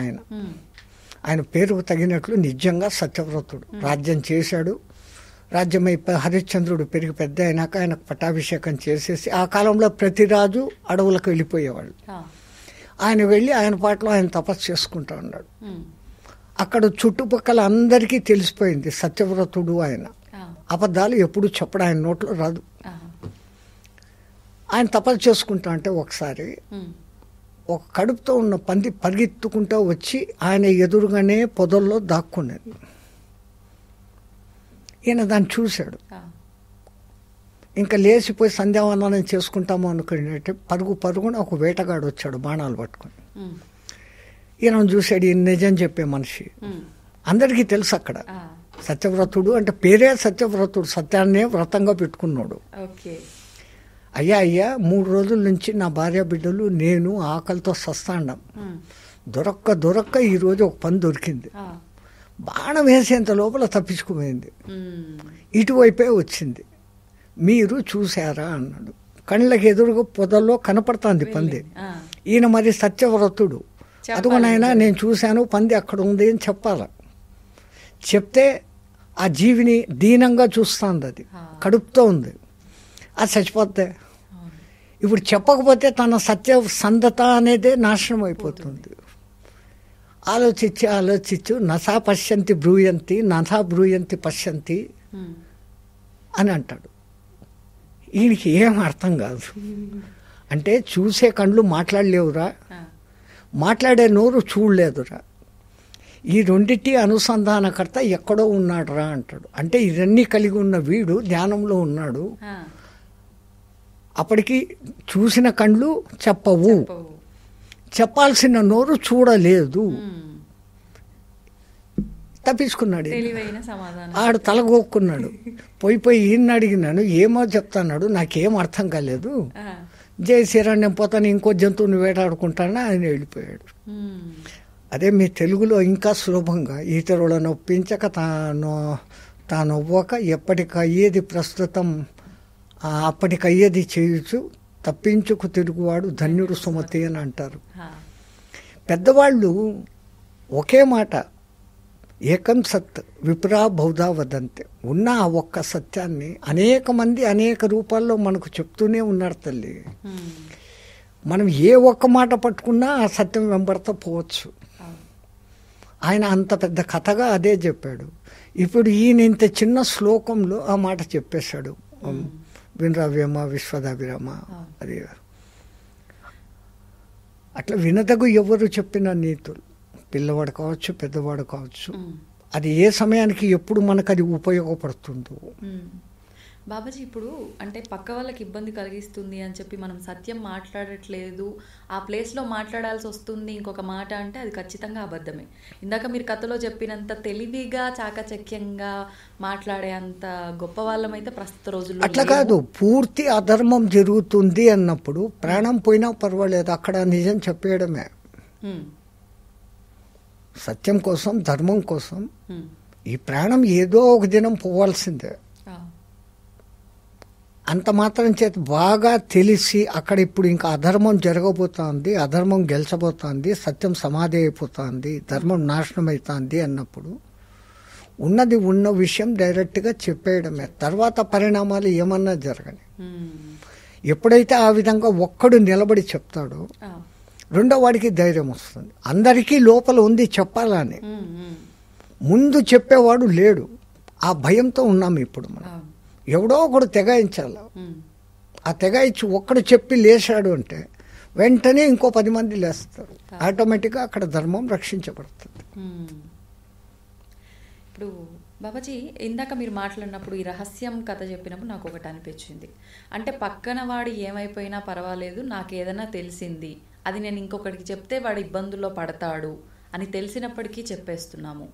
ఆయన పేరుకు తగినట్లు నిజంగా సత్యవ్రతుడు. రాజ్యం చేశాడు. రాజ్యం అయిపోయి హరిశ్చంద్రుడు పెరిగి పెద్ద అయినాక ఆయనకు పట్టాభిషేకం చేసేసి, ఆ కాలంలో ప్రతి రాజు అడవులకు వెళ్ళిపోయేవాళ్ళు. ఆయన వెళ్ళి ఆయన పాటలో ఆయన తపస్సు చేసుకుంటా ఉన్నాడు. అక్కడ చుట్టుపక్కల అందరికీ తెలిసిపోయింది సత్యవ్రతుడు ఆయన. అబద్ధాలు ఎప్పుడు చెప్పడం ఆయన నోట్లో రాదు. ఆయన తపస్సు చేసుకుంటా అంటే ఒకసారి ఒక కడుపుతో ఉన్న పంది పరిగెత్తుకుంటూ వచ్చి ఆయన ఎదురుగానే పొదల్లో దాక్కున్నది. ఈయన దాన్ని చూశాడు. ఇంకా లేచిపోయి సంధ్యావందనం చేసుకుంటాము అనుకునేట్టు పరుగున ఒక వేటగాడు వచ్చాడు బాణాలు పట్టుకొని. ఈయన చూశాడు, ఈయన నిజం చెప్పే మనిషి. అందరికీ తెలుసు అక్కడ సత్యవ్రతుడు అంటే పేరే సత్యవ్రతుడు, సత్యాన్నే వ్రతంగా పెట్టుకున్నాడు. అయ్యా 3 రోజుల నుంచి నా భార్య బిడ్డలు నేను ఆకలితో సస్తాండం. దొరక్క ఈరోజు ఒక పని దొరికింది. బాణం వేసేంత లోపల తప్పించుకుపోయింది, ఇటువైపే వచ్చింది. మీరు చూశారా అన్నాడు. కళ్ళకి ఎదురుగా పొదల్లో కనపడుతుంది పంది. ఈయన మరి సత్యవ్రతుడు, అదుగునైనా నేను చూశాను పంది అక్కడ ఉంది అని చెప్పాల. చెప్తే ఆ జీవిని దీనంగా చూస్తుంది, అది కడుపుతో ఉంది, అది చచ్చిపోతే. ఇప్పుడు చెప్పకపోతే తన సత్య సంధత అనేదే నాశనం అయిపోతుంది. ఆలోచించు నసా పశ్యంతి బ్రూయంతి నసా బ్రూయంతి పశ్యంతి అని అంటాడు. ఈయనకి ఏం అర్థం కాదు. అంటే చూసే కళ్ళు మాట్లాడలేవురా, మాట్లాడే నోరు చూడలేదురా, ఈ రెండింటి అనుసంధానకర్త ఎక్కడో ఉన్నాడు రా అంటాడు. అంటే ఇవన్నీ కలిగి ఉన్న వీడు ధ్యానంలో ఉన్నాడు. అప్పటికి చూసిన కళ్ళు చెప్పవు, చెప్పాల్సిన నోరు చూడలేదు. తప్పించుకున్నాడు. ఆడు తలగొక్కున్నాడు. పోయి ఈయన అడిగినాను, ఏమో చెప్తాన్నాడు, నాకేం అర్థం కాలేదు, జై శ్రీరామ్ నేను పోతాను, ఇంకో జంతువుని వేటాడుకుంటానా ఆయన వెళ్ళిపోయాడు. అదే మీ తెలుగులో ఇంకా సులభంగా ఇతరులను ఒప్పించక తాను ఒవ్వక ఎప్పటికయ్యేది ప్రస్తుతం అప్పటికయ్యేది చేయుచు తప్పించుకు తిరుగువాడు ధన్యుడు సుమతి అని అంటారు. పెద్దవాళ్ళు ఒకే మాట ఏకం సత్ విప్రా బౌధా వదంతే, ఉన్న ఆ ఒక్క సత్యాన్ని అనేక మంది అనేక రూపాల్లో మనకు చెప్తూనే ఉన్నారు తల్లి. మనం ఏ ఒక్క మాట పట్టుకున్నా ఆ సత్యం వెంబడతా పోవచ్చు. ఆయన అంత పెద్ద కథగా అదే చెప్పాడు. ఇప్పుడు ఈయన ఇంత చిన్న శ్లోకంలో ఆ మాట చెప్పేశాడు, వినరవ్యమ విశ్వదాభిరామ. అది అట్లా వినదగు ఎవరు చెప్పిన నీతులు, పిల్లవాడు కావచ్చు పెద్దవాడు కావచ్చు, అది ఏ సమయానికి ఎప్పుడు మనకు అది ఉపయోగపడుతుందో. బాబాజీ ఇప్పుడు అంటే పక్క వాళ్ళకి ఇబ్బంది కలిగిస్తుంది అని చెప్పి మనం సత్యం మాట్లాడట్లేదు, ఆ ప్లేస్లో మాట్లాడాల్సి వస్తుంది ఇంకొక మాట అంటే అది ఖచ్చితంగా అబద్ధమే. ఇందాక మీరు కథలో చెప్పినంత తెలివిగా చాకచక్యంగా మాట్లాడే అంత గొప్ప వాళ్ళమైతే ప్రస్తుత రోజుల్లో అట్లా కాదు. పూర్తి అధర్మం జరుగుతుంది అన్నప్పుడు ప్రాణం పోయినా పర్వాలేదు, అక్కడ నిజం చెప్పేయడమే. సత్యం కోసం ధర్మం కోసం ఈ ప్రాణం ఏదో ఒక దినం పోవాల్సిందే. అంత మాత్రం చేత బాగా తెలిసి అక్కడ ఇప్పుడు ఇంకా అధర్మం జరగబోతోంది, అధర్మం గెలిచబోతోంది, సత్యం సమాధి అయిపోతుంది, ధర్మం నాశనం అవుతుంది అన్నప్పుడు ఉన్నది ఉన్న విషయం డైరెక్ట్గా చెప్పేయడమే. తర్వాత పరిణామాలు ఏమన్నా జరగని. ఎప్పుడైతే ఆ విధంగా ఒక్కడు నిలబడి చెప్తాడో రెండో వాడికి ధైర్యం వస్తుంది. అందరికీ లోపల ఉంది చెప్పాలని, ముందు చెప్పేవాడు లేడు. ఆ భయంతో ఉన్నాము ఇప్పుడు మనం. ఎవడో ఒకడు తెగాయించాల. ఆ తెగాయించి ఒక్కడు చెప్పి లేచాడు అంటే వెంటనే ఇంకో 10 మంది లేస్తారు. ఆటోమేటిక్గా అక్కడ ధర్మం రక్షించబడుతుంది. ఇప్పుడు బాబాజీ ఇందాక మీరు మాట్లాడినప్పుడు ఈ రహస్యం కథ చెప్పినప్పుడు నాకు ఒకటి అనిపించింది. అంటే పక్కన వాడు ఏమైపోయినా పర్వాలేదు, నాకు ఏదైనా తెలిసింది, అది నేను ఇంకొకటికి చెప్తే వాడు ఇబ్బందుల్లో పడతాడు అని తెలిసినప్పటికీ చెప్పేస్తున్నాము.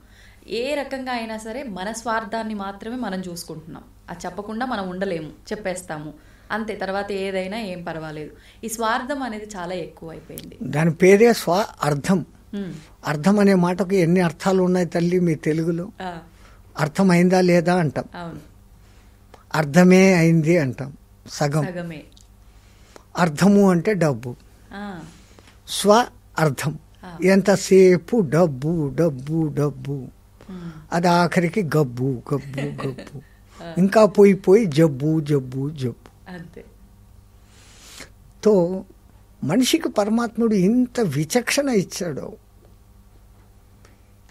ఏ రకంగా అయినా సరే మన స్వార్థాన్ని మాత్రమే మనం చూసుకుంటున్నాం. అది చెప్పకుండా మనం ఉండలేము, చెప్పేస్తాము అంతే. తర్వాత ఏదైనా ఏం పర్వాలేదు. ఈ స్వార్థం అనేది చాలా ఎక్కువ అయిపోయింది. దాని పేరే స్వార్థం. అర్థం అనే మాటకు ఎన్ని అర్థాలు ఉన్నాయి తల్లి మీ తెలుగులో? అర్థమైందా లేదా అంటాం, అర్థమే అయింది అంటాం, సగమే. అర్థము అంటే డబ్బు, స్వ అర్థం ఎంతసేపు డబ్బు డబ్బు డబ్బు, అది ఆఖరికి గబ్బు గబ్బు గబ్బు, ఇంకా పోయి పోయి జబ్బు జబ్బు జబ్బు. తో మనిషికి పరమాత్ముడు ఇంత విచక్షణ ఇచ్చాడు.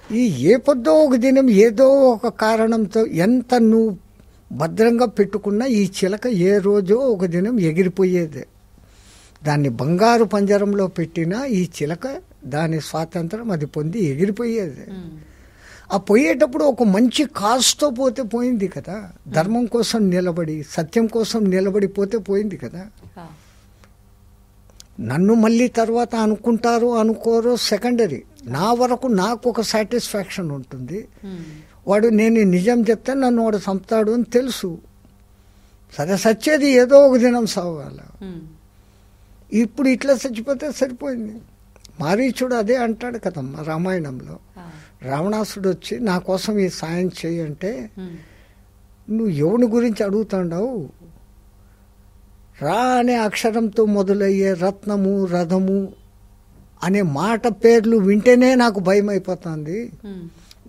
ఈ ఏ పొద్దో ఒక దినం ఏదో ఒక కారణంతో ఎంత నువ్వు భద్రంగా పెట్టుకున్నా ఈ చిలక ఏ రోజో ఒక దినం ఎగిరిపోయేదే. దాన్ని బంగారు పంజరంలో పెట్టినా ఈ చిలక దాని స్వాతంత్రం అది పొంది ఎగిరిపోయేది. ఆ పోయేటప్పుడు ఒక మంచి కాస్తో పోతే పోయింది కదా, ధర్మం కోసం నిలబడి సత్యం కోసం నిలబడి పోతే పోయింది కదా. నన్ను మళ్ళీ తర్వాత అనుకుంటారు అనుకోరో సెకండరీ, నా వరకు నాకు ఒక సాటిస్ఫాక్షన్ ఉంటుంది. వాడు నేను నిజం చెప్తే నన్ను వాడు చంపుతాడు అని తెలుసు. సరే చచ్చేది ఏదో ఒక దినం సాగాల. ఇప్పుడు ఇట్లా చచ్చిపోతే సరిపోయింది. మారీచుడు అదే అంటాడు కదమ్మా రామాయణంలో. రావణాసుడు వచ్చి నా కోసం ఈ సాయం చేయి అంటే, నువ్వు ఎవని గురించి అడుగుతాడావు? రా అనే అక్షరంతో మొదలయ్యే రత్నము రథము అనే మాట పేర్లు వింటేనే నాకు భయం అయిపోతుంది.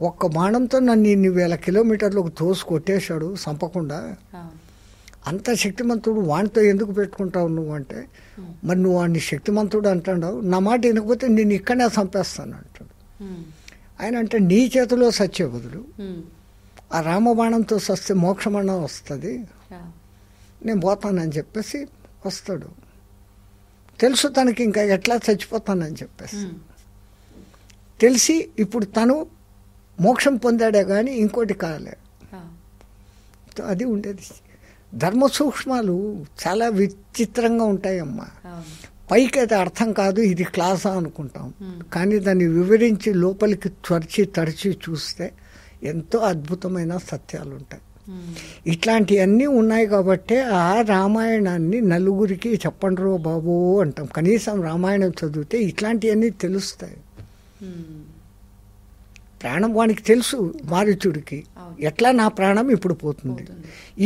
ఒక్క బాణంతో నన్ను ఇన్ని 1000 కిలోమీటర్లకు తోసి కొట్టేశాడు చంపకుండా. అంత శక్తిమంతుడు వాడితో ఎందుకు పెట్టుకుంటావు నువ్వు అంటే, మరి నువ్వు వాడిని శక్తిమంతుడు అంటాడావు, నా మాట వినకపోతే నేను ఇక్కడనే చంపేస్తాను అంటాడు. ఆయన అంటే నీ చేతిలో సచ్చే బదులు ఆ రామబాణంతో సస్తే మోక్షమణం వస్తుంది, నేను పోతానని చెప్పేసి వస్తాడు. తెలుసు తనకి ఇంకా ఎట్లా చచ్చిపోతానని చెప్పేసి తెలిసి ఇప్పుడు తను మోక్షం పొందాడే కానీ ఇంకోటి కాలే. అది ఉండేది. ధర్మ సూక్ష్మాలు చాలా విచిత్రంగా ఉంటాయమ్మా. పైకి అది అర్థం కాదు, ఇది క్లాసా అనుకుంటాం, కానీ దాన్ని వివరించి లోపలికి తడిచి చూస్తే ఎంతో అద్భుతమైన సత్యాలు ఉంటాయి. ఇట్లాంటివన్నీ ఉన్నాయి కాబట్టి ఆ రామాయణాన్ని నలుగురికి చెప్పండ్రో బాబు అంటాం. కనీసం రామాయణం చదివితే ఇట్లాంటివన్నీ తెలుస్తాయి. ప్రాణం వానికి తెలుసు మారీచుడికి, ఎట్లా నా ప్రాణం ఇప్పుడు పోతుంది,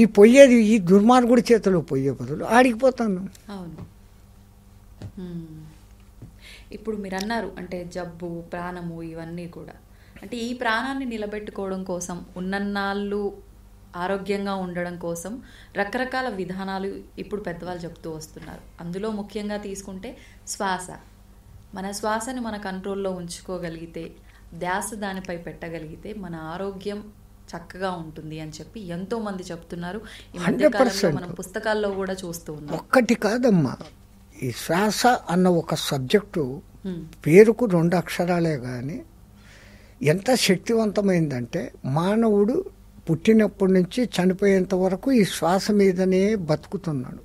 ఈ పోయేది ఈ దుర్మార్గుడి చేతిలో పోయే బదులు ఆడికిపోతాను. ఇప్పుడు మీరు అన్నారు అంటే జబ్బు ప్రాణము ఇవన్నీ కూడా, అంటే ఈ ప్రాణాన్ని నిలబెట్టుకోవడం కోసం ఉన్నన్నాళ్ళు ఆరోగ్యంగా ఉండడం కోసం రకరకాల విధానాలు ఇప్పుడు పెద్దవాళ్ళు చెప్తూ వస్తున్నారు. అందులో ముఖ్యంగా తీసుకుంటే శ్వాస. మన శ్వాసని మన కంట్రోల్లో ఉంచుకోగలిగితే, ధ్యాస దానిపై పెట్టగలిగితే మన ఆరోగ్యం చక్కగా ఉంటుంది అని చెప్పి ఎంతో మంది చెప్తున్నారు. ఈ మధ్యకాలంలో మనం పుస్తకాల్లో కూడా చూస్తూ ఉన్నాం. ఒక్కటి కాదమ్మా, ఈ శ్వాస అన్న ఒక సబ్జెక్టు పేరుకు 2 అక్షరాలే కానీ ఎంత శక్తివంతమైందంటే, మానవుడు పుట్టినప్పటి నుంచి చనిపోయేంత వరకు ఈ శ్వాస మీదనే బతుకుతున్నాడు.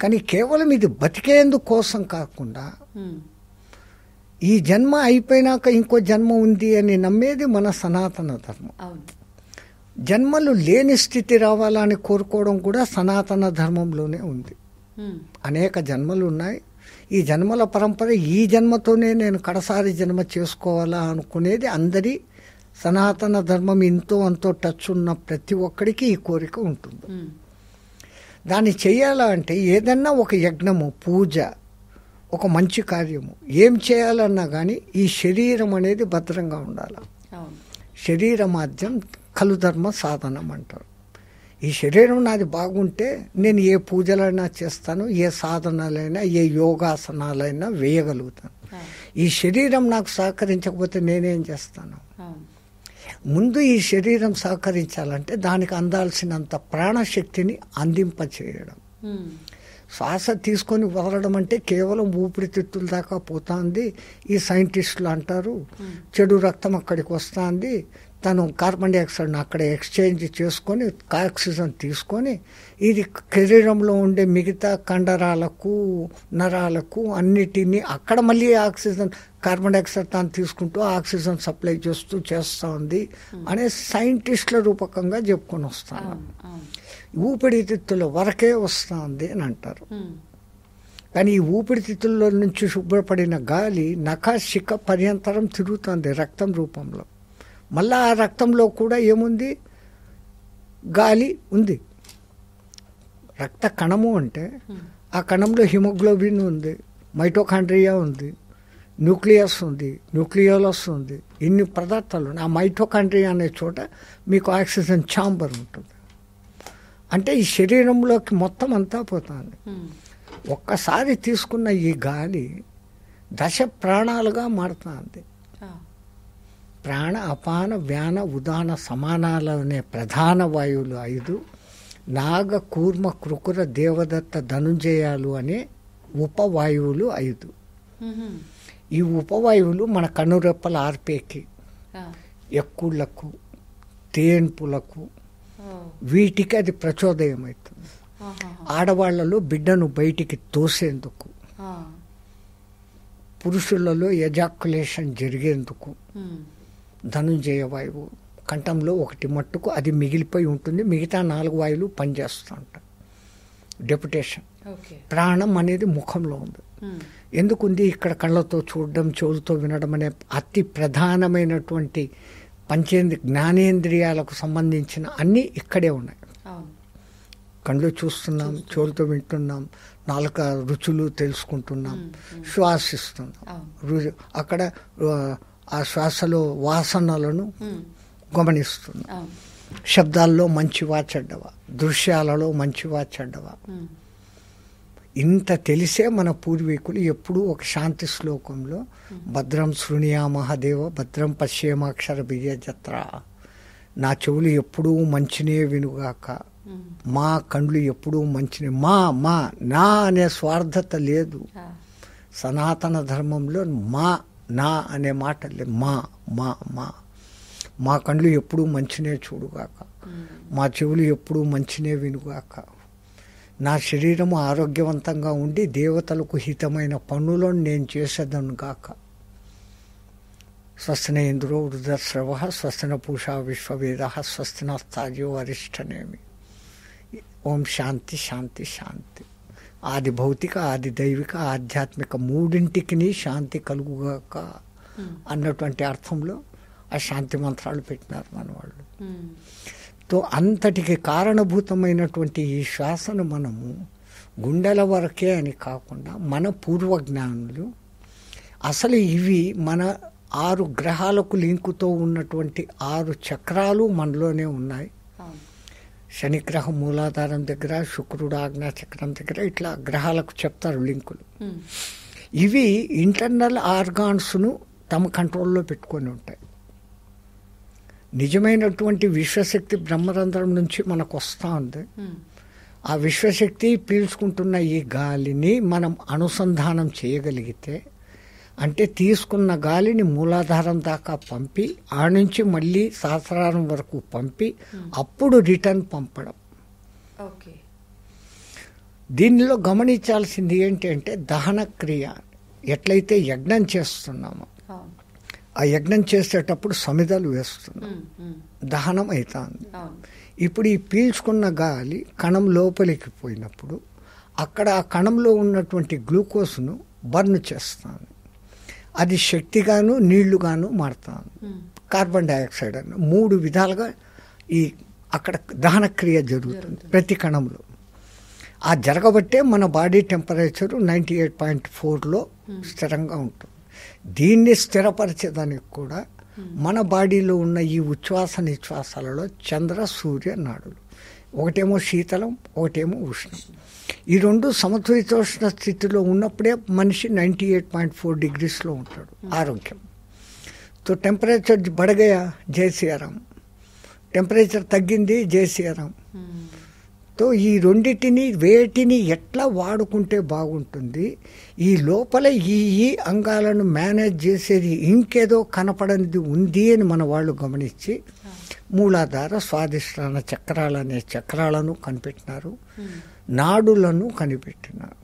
కానీ కేవలం ఇది బతికేందుకు కోసం కాకుండా ఈ జన్మ అయిపోయినాక ఇంకో జన్మ ఉంది అని నమ్మేది మన సనాతన ధర్మం. జన్మలు లేని స్థితి రావాలని కోరుకోవడం కూడా సనాతన ధర్మంలోనే ఉంది. అనేక జన్మలు ఉన్నాయి. ఈ జన్మల పరంపర ఈ జన్మతోనే నేను కడసారి జన్మ చేసుకోవాలా అనుకునేది అందరి సనాతన ధర్మం. ఇంతో అంతో టచ్ ఉన్న ప్రతి ఒక్కడికి ఈ కోరిక ఉంటుంది. దాన్ని చేయాలా అంటే ఏదన్నా ఒక యజ్ఞము, పూజ, ఒక మంచి కార్యము ఏం చేయాలన్నా కానీ ఈ శరీరం అనేది భద్రంగా ఉండాలి. శరీరమాద్యం ఖలు ధర్మ సాధనం అంటారు. ఈ శరీరం నాది బాగుంటే నేను ఏ పూజలైనా చేస్తాను, ఏ సాధనాలైనా, ఏ యోగాసనాలైనా వేయగలుగుతాను. ఈ శరీరం నాకు సహకరించకపోతే నేనేం చేస్తాను? ముందు ఈ శరీరం సహకరించాలంటే దానికి అందాల్సినంత ప్రాణశక్తిని అందింపచేయడం. శ్వాస తీసుకొని వదలడం అంటే కేవలం ఊపిరితిత్తుల దాకా పోతుంది. ఈ సైంటిస్టులు అంటారు చెడు రక్తం అక్కడికి వస్తుంది, తను కార్బన్ డైఆక్సైడ్ని అక్కడ ఎక్స్చేంజ్ చేసుకొని ఆక్సిజన్ తీసుకొని ఇది శరీరంలో ఉండే మిగతా కండరాలకు, నరాలకు అన్నిటినీ అక్కడ మళ్ళీ ఆక్సిజన్, కార్బన్ డైఆక్సైడ్ తాను తీసుకుంటూ ఆక్సిజన్ సప్లై చేస్తూ ఉంది అనే సైంటిస్టుల రూపకంగా చెప్పుకొని వస్తాను. ఊపిరితిత్తుల వరకే వస్తుంది అని అంటారు. కానీ ఈ ఊపిరితిత్తుల్లో నుంచి శుభ్రపడిన గాలి నఖశిఖ పర్యంతరం తిరుగుతుంది రక్తం రూపంలో. మళ్ళీ ఆ రక్తంలో కూడా ఏముంది? గాలి ఉంది. రక్త కణము అంటే ఆ కణంలో హిమోగ్లోబిన్ ఉంది, మైటోకాండ్రియా ఉంది, న్యూక్లియస్ ఉంది, న్యూక్లియోలస్ ఉంది, ఇన్ని పదార్థాలు ఉన్నాయి. ఆ మైటోకాండ్రియా అనే చోట మీకు ఆక్సిజన్ ఛాంబర్ ఉంటుంది. అంటే ఈ శరీరంలోకి మొత్తం అంతా పోతుంది. ఒక్కసారి తీసుకున్న ఈ గాలి దశ ప్రాణాలుగా మారుతుంది. ప్రాణ, అపాన, వ్యాన, ఉదాన, సమానాలు అనే ప్రధాన వాయువులు 5, నాగ, కూర్మ, కృకుర, దేవదత్త, ధనుంజయాలు అనే ఉపవాయువులు 5. ఈ ఉపవాయువులు మన కనురెప్పల ఆర్పేకి, ఎక్కుళ్లకు, తేన్పులకు, వీటికి అది ప్రచోదయం అవుతుంది. ఆడవాళ్లలో బిడ్డను బయటికి తోసేందుకు, పురుషులలో ఎజాక్యులేషన్ జరిగేందుకు ధనుంజయ వాయువు కంఠంలో ఒకటి మట్టుకు అది మిగిలిపోయి ఉంటుంది. మిగతా 4 వాయువులు పనిచేస్తూ ఉంటాయి. డెప్యుటేషన్. ప్రాణం అనేది ముఖంలో ఉంది. ఎందుకుంది? ఇక్కడ కళ్ళతో చూడడం, చెవులతో వినడం అనే అతి ప్రధానమైనటువంటి జ్ఞానేంద్రియాలకు సంబంధించిన అన్నీ ఇక్కడే ఉన్నాయి. కళ్ళు చూస్తున్నాం, చెవులతో వింటున్నాం, నాలుక రుచులు తెలుసుకుంటున్నాం, శ్వాసిస్తున్నాం. అక్కడ ఆ శ్వాసలో వాసనలను గమనిస్తున్నాం. శబ్దాల్లో మంచివా చెడ్డవా, దృశ్యాలలో మంచివా చెడ్డవా. ఇంత తెలిసే మన పూర్వీకులు ఎప్పుడూ ఒక శాంతి శ్లోకంలో భద్రం శృణుయామహదేవ భద్రం పశ్యేమాక్షర బిజయజత్ర, నా చెవులు ఎప్పుడూ మంచినే వినుగాక, మా కండ్లు ఎప్పుడూ మంచినే, మా నా అనే స్వార్థత లేదు. సనాతన ధర్మంలో నా అనే మాట లేదు. మా కండ్లు ఎప్పుడూ మంచినే చూడుగాక, మా చెవులు ఎప్పుడూ మంచినే వినుగాక, నా శరీరము ఆరోగ్యవంతంగా ఉండి దేవతలకు హితమైన పనులను నేను చేసేదను గాక. స్వస్తిన ఇంద్రో వృధశ్రవ స్వస్తిన పూషా విశ్వవేద స్వస్తిన స్థాజో అరిష్టనేమి. ఓం శాంతి శాంతి శాంతి. ఆది భౌతిక, ఆది దైవిక, ఆధ్యాత్మిక మూడింటికి శాంతి కలుగుగాక అన్నటువంటి అర్థంలో ఆ శాంతి మంత్రాలు పెట్టినారు మన వాళ్ళు. తో అంతటికి కారణభూతమైనటువంటి ఈ శ్వాసను మనము గుండెల వరకే అని కాకుండా మన పూర్వజ్ఞానులు అసలు ఇవి మన 6 గ్రహాలకు లింకుతో ఉన్నటువంటి 6 చక్రాలు మనలోనే ఉన్నాయి. శనిగ్రహం మూలాధారం దగ్గర, శుక్రుడు ఆజ్ఞా చక్రం దగ్గర, ఇట్లా గ్రహాలకు చెప్తారు లింకులు. ఇవి ఇంటర్నల్ ఆర్గాన్స్ను తమ కంట్రోల్లో పెట్టుకొని ఉంటాయి. నిజమైనటువంటి విశ్వశక్తి బ్రహ్మరంధ్రం నుంచి మనకు వస్తూ ఉంది. ఆ విశ్వశక్తి పీల్చుకుంటున్న ఈ గాలిని మనం అనుసంధానం చేయగలిగితే, అంటే తీసుకున్న గాలిని మూలాధారం దాకా పంపి ఆ నుంచి మళ్ళీ సహస్రారం వరకు పంపి అప్పుడు రిటర్న్ పంపడం. దీనిలో గమనించాల్సింది ఏంటి అంటే దహన క్రియ. ఎట్లయితే యజ్ఞం చేస్తున్నామో ఆ యజ్ఞం చేసేటప్పుడు సమిధలు వేస్తున్నాం, దహనం అవుతుంది. ఇప్పుడు ఈ పీల్చుకున్న గాలి కణం లోపలికి పోయినప్పుడు అక్కడ ఆ కణంలో ఉన్నటువంటి గ్లూకోజ్ను బర్న్ చేస్తాను. అది శక్తిగాను నీళ్లుగాను మారుతాను. కార్బన్ డైఆక్సైడ్ అని 3 విధాలుగా ఈ అక్కడ దహన క్రియ జరుగుతుంది ప్రతి కణంలో. ఆ జరగబట్టే మన బాడీ టెంపరేచరు 98.4లో స్థిరంగా ఉంటుంది. దీన్ని స్థిరపరిచేదానికి కూడా మన బాడీలో ఉన్న ఈ ఉచ్ఛ్వాస నిశ్వాసాలలో చంద్ర సూర్య నాడులు, ఒకటేమో శీతలం, ఒకటేమో ఉష్ణం. ఈ 2 సమతులితోష్ణ స్థితిలో ఉన్నప్పుడే మనిషి 98.4 డిగ్రీస్లో ఉంటాడు ఆరోగ్యం. తో టెంపరేచర్ బడగయా జై శ్రీరామ్, టెంపరేచర్ తగ్గింది జై శ్రీరామ్. తో ఈ రెండిటిని వేటిని ఎట్లా వాడుకుంటే బాగుంటుంది, ఈ లోపల ఈ అంగాలను మేనేజ్ చేసేది ఇంకేదో కనపడనిది ఉంది అని మన వాళ్ళు గమనించి మూలాధార స్వాదిష్టాన చక్రాలు అనే చక్రాలను కనిపెట్టినారు, నాడులను కనిపెట్టినారు.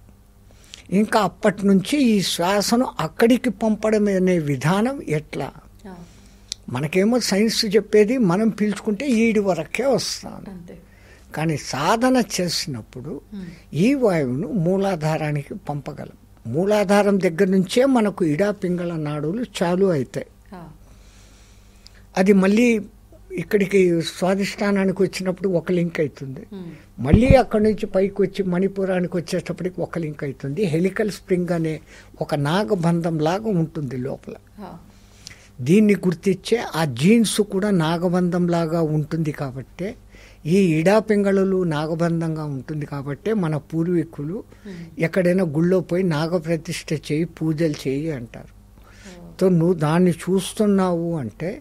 ఇంకా అప్పటి నుంచి ఈ శ్వాసను అక్కడికి పంపడం అనే విధానం ఎట్లా, మనకేమో సైన్స్ చెప్పేది మనం పీల్చుకుంటే ఈడి వరకే వస్తాను, కానీ సాధన చేసినప్పుడు ఈ వాయువును మూలాధారానికి పంపగలం. మూలాధారం దగ్గర నుంచే మనకు ఇడా పింగళ నాడులు చాలు అవుతాయి. అది మళ్ళీ ఇక్కడికి స్వాధిష్టానానికి వచ్చినప్పుడు ఒక లింక్ అవుతుంది, మళ్ళీ అక్కడి నుంచి పైకి వచ్చి మణిపురానికి వచ్చేటప్పటికి ఒక లింక్ అవుతుంది. హెలికల్ స్ప్రింగ్ అనే ఒక నాగబంధం లాగా ఉంటుంది లోపల. దీన్ని గుర్తించే ఆ జీన్స్ కూడా నాగబంధం లాగా ఉంటుంది. కాబట్టి ఈ ఇడా పింగళలు నాగబంధంగా ఉంటుంది. కాబట్టి మన పూర్వీకులు ఎక్కడైనా గుళ్ళో పోయి నాగప్రతిష్ఠ చేయి, పూజలు చేయి అంటారు. సో నువ్వు దాన్ని చూస్తున్నావు అంటే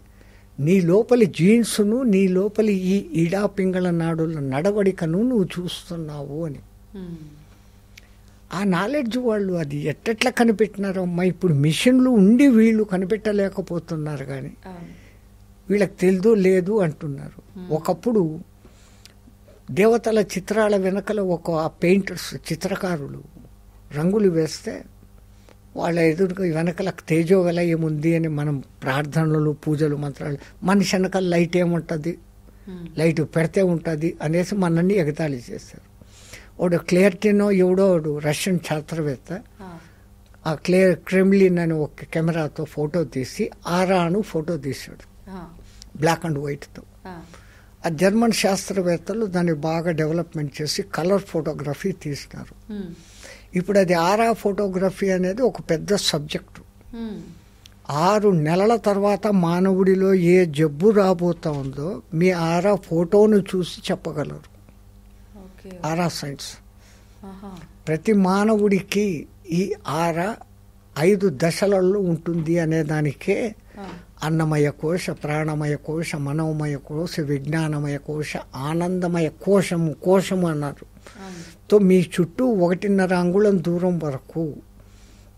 నీ లోపలి జీన్స్ను, నీ లోపలి ఈ ఇడా పింగళ నాడుల నడవడికను నువ్వు చూస్తున్నావు అని. ఆ నాలెడ్జ్ వాళ్ళు అది ఎట్టెట్లా కనిపెట్టినారో అమ్మా. ఇప్పుడు మిషన్లు ఉండి వీళ్ళు కనిపెట్టలేకపోతున్నారు, కానీ వీళ్ళకి తెలియదు లేదు అంటున్నారు. ఒకప్పుడు దేవతల చిత్రాల వెనకల ఒక పెయింటర్స్, చిత్రకారులు రంగులు వేస్తే వాళ్ళ ఎదురుగా వెనకల తేజో విలయం ఉంది అని మనం ప్రార్థనలు, పూజలు, మంత్రాలు, మనిషి వెనకాల లైట్ ఏముంటుంది, లైట్ పెడితే ఉంటుంది అనేసి మనల్ని ఎగతాళి చేశారు. వాడు క్లియర్టీనో ఎవడో రష్యన్ శాస్త్రవేత్త ఆ క్రెమ్లిన్ అని ఒక కెమెరాతో ఫోటో తీసి ఆరాను ఫోటో తీశాడు, బ్లాక్ అండ్ వైట్తో. ఆ జర్మన్ శాస్త్రవేత్తలు దాన్ని బాగా డెవలప్మెంట్ చేసి కలర్ ఫోటోగ్రఫీ తీసినారు. ఇప్పుడు అది ఆరా ఫోటోగ్రఫీ అనేది ఒక పెద్ద సబ్జెక్టు. 6 నెలల తర్వాత మానవుడిలో ఏ జబ్బు రాబోతా ఉందో మీ ఆరా ఫోటోను చూసి చెప్పగలరు. ఆరా సైన్స్ ప్రతి మానవుడికి ఈ ఆరా 5 దశలలో ఉంటుంది అనే దానికే అన్నమయ కోశ, ప్రాణమయ కోశ, మనోమయ కోశ, విజ్ఞానమయ కోశ, ఆనందమయ కోశము అన్నారు. తో మీ చుట్టూ 1.5 అంగుళం దూరం వరకు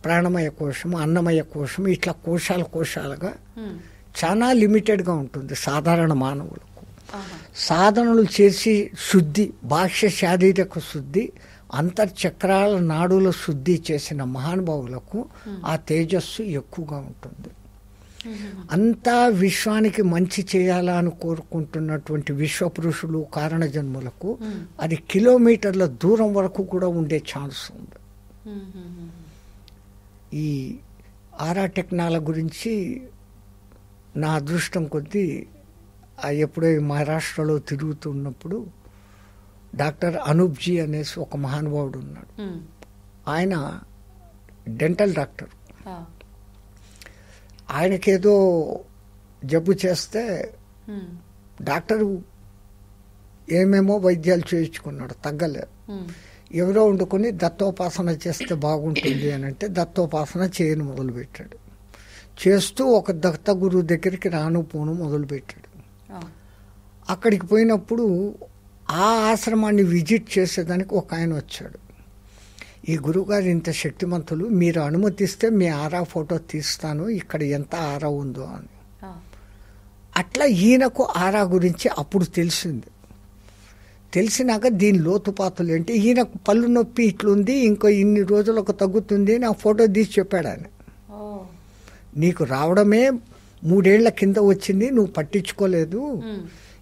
ప్రాణమయ కోశము, అన్నమయ కోశము, ఇట్లా కోశాలుగా చాలా లిమిటెడ్గా ఉంటుంది సాధారణ మానవులకు. సాధనలు చేసి శుద్ధి, బాహ్య శారీరక శుద్ధి, అంతర్చక్రాల నాడుల శుద్ధి చేసిన మహానుభావులకు ఆ తేజస్సు ఎక్కువగా ఉంటుంది. అంతా విశ్వానికి మంచి చేయాలని కోరుకుంటున్నటువంటి విశ్వపురుషులు, కారణ జన్ములకు అది కిలోమీటర్ల దూరం వరకు కూడా ఉండే ఛాన్స్ ఉంది. ఈ ఆరా టెక్నాలజీ గురించి నా అదృష్టం కొద్దీ ఎప్పుడో మహారాష్ట్రలో తిరుగుతున్నప్పుడు డాక్టర్ అనూప్జీ అనేసి ఒక మహానుభావుడు ఉన్నాడు. ఆయన డెంటల్ డాక్టర్. ఆయనకేదో జబ్బు చేస్తే డాక్టరు ఏమేమో వైద్యాలు చేయించుకున్నాడు, తగ్గలేదు. ఎవరో వండుకొని దత్తోపాసన చేస్తే బాగుంటుంది అని అంటే దత్తోపాసన చేయను మొదలుపెట్టాడు. చేస్తూ ఒక దత్త గురువు దగ్గరికి రాను పోను మొదలుపెట్టాడు. అక్కడికి పోయినప్పుడు ఆ ఆశ్రమాన్ని విజిట్ చేసేదానికి ఒక ఆయన వచ్చాడు. ఈ గురువుగారు ఇంత శక్తిమంతులు, మీరు అనుమతిస్తే మీ ఆరా ఫోటో తీస్తాను, ఇక్కడ ఎంత ఆరా ఉందో అని. అట్లా ఈయనకు ఆరా గురించి అప్పుడు తెలిసింది. తెలిసినాక దీని లోతుపాతులు ఏంటి, ఈయనకు పళ్ళు నొప్పి ఇట్లుంది, ఇంకో ఇన్ని రోజులకు తగ్గుతుంది అని ఆ ఫోటో తీసి చెప్పాడు ఆయన. నీకు రావడమే 3 ఏళ్ల కింద వచ్చింది, నువ్వు పట్టించుకోలేదు,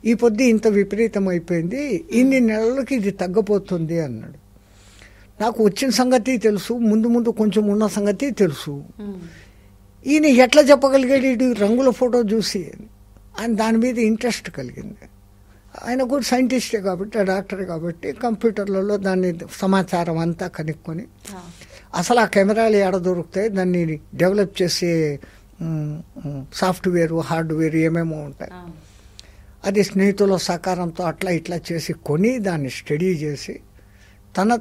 ఈ పొద్దు ఇంత విపరీతం అయిపోయింది, ఇన్ని నెలలకి ఇది తగ్గపోతుంది అన్నాడు. నాకు వచ్చిన సంగతి తెలుసు, ముందు కొంచెం ఉన్న సంగతి తెలుసు. ఈయన ఎట్లా చెప్పగలిగాడు రంగుల ఫోటో చూసి అని దాని మీద ఇంట్రెస్ట్ కలిగింది. ఆయన కూడా సైంటిస్టే కాబట్టి, డాక్టర్ కాబట్టి కంప్యూటర్లలో దాన్ని సమాచారం అంతా కనుక్కొని అసలు ఆ కెమెరాలు ఎక్కడ దొరుకుతాయి, దాన్ని డెవలప్ చేసే సాఫ్ట్వేర్, హార్డ్వేర్ ఏమేమో ఉంటాయి. అది స్నేహితుల సహకారంతో అట్లా ఇట్లా చేసి కొని దాన్ని స్టడీ చేసి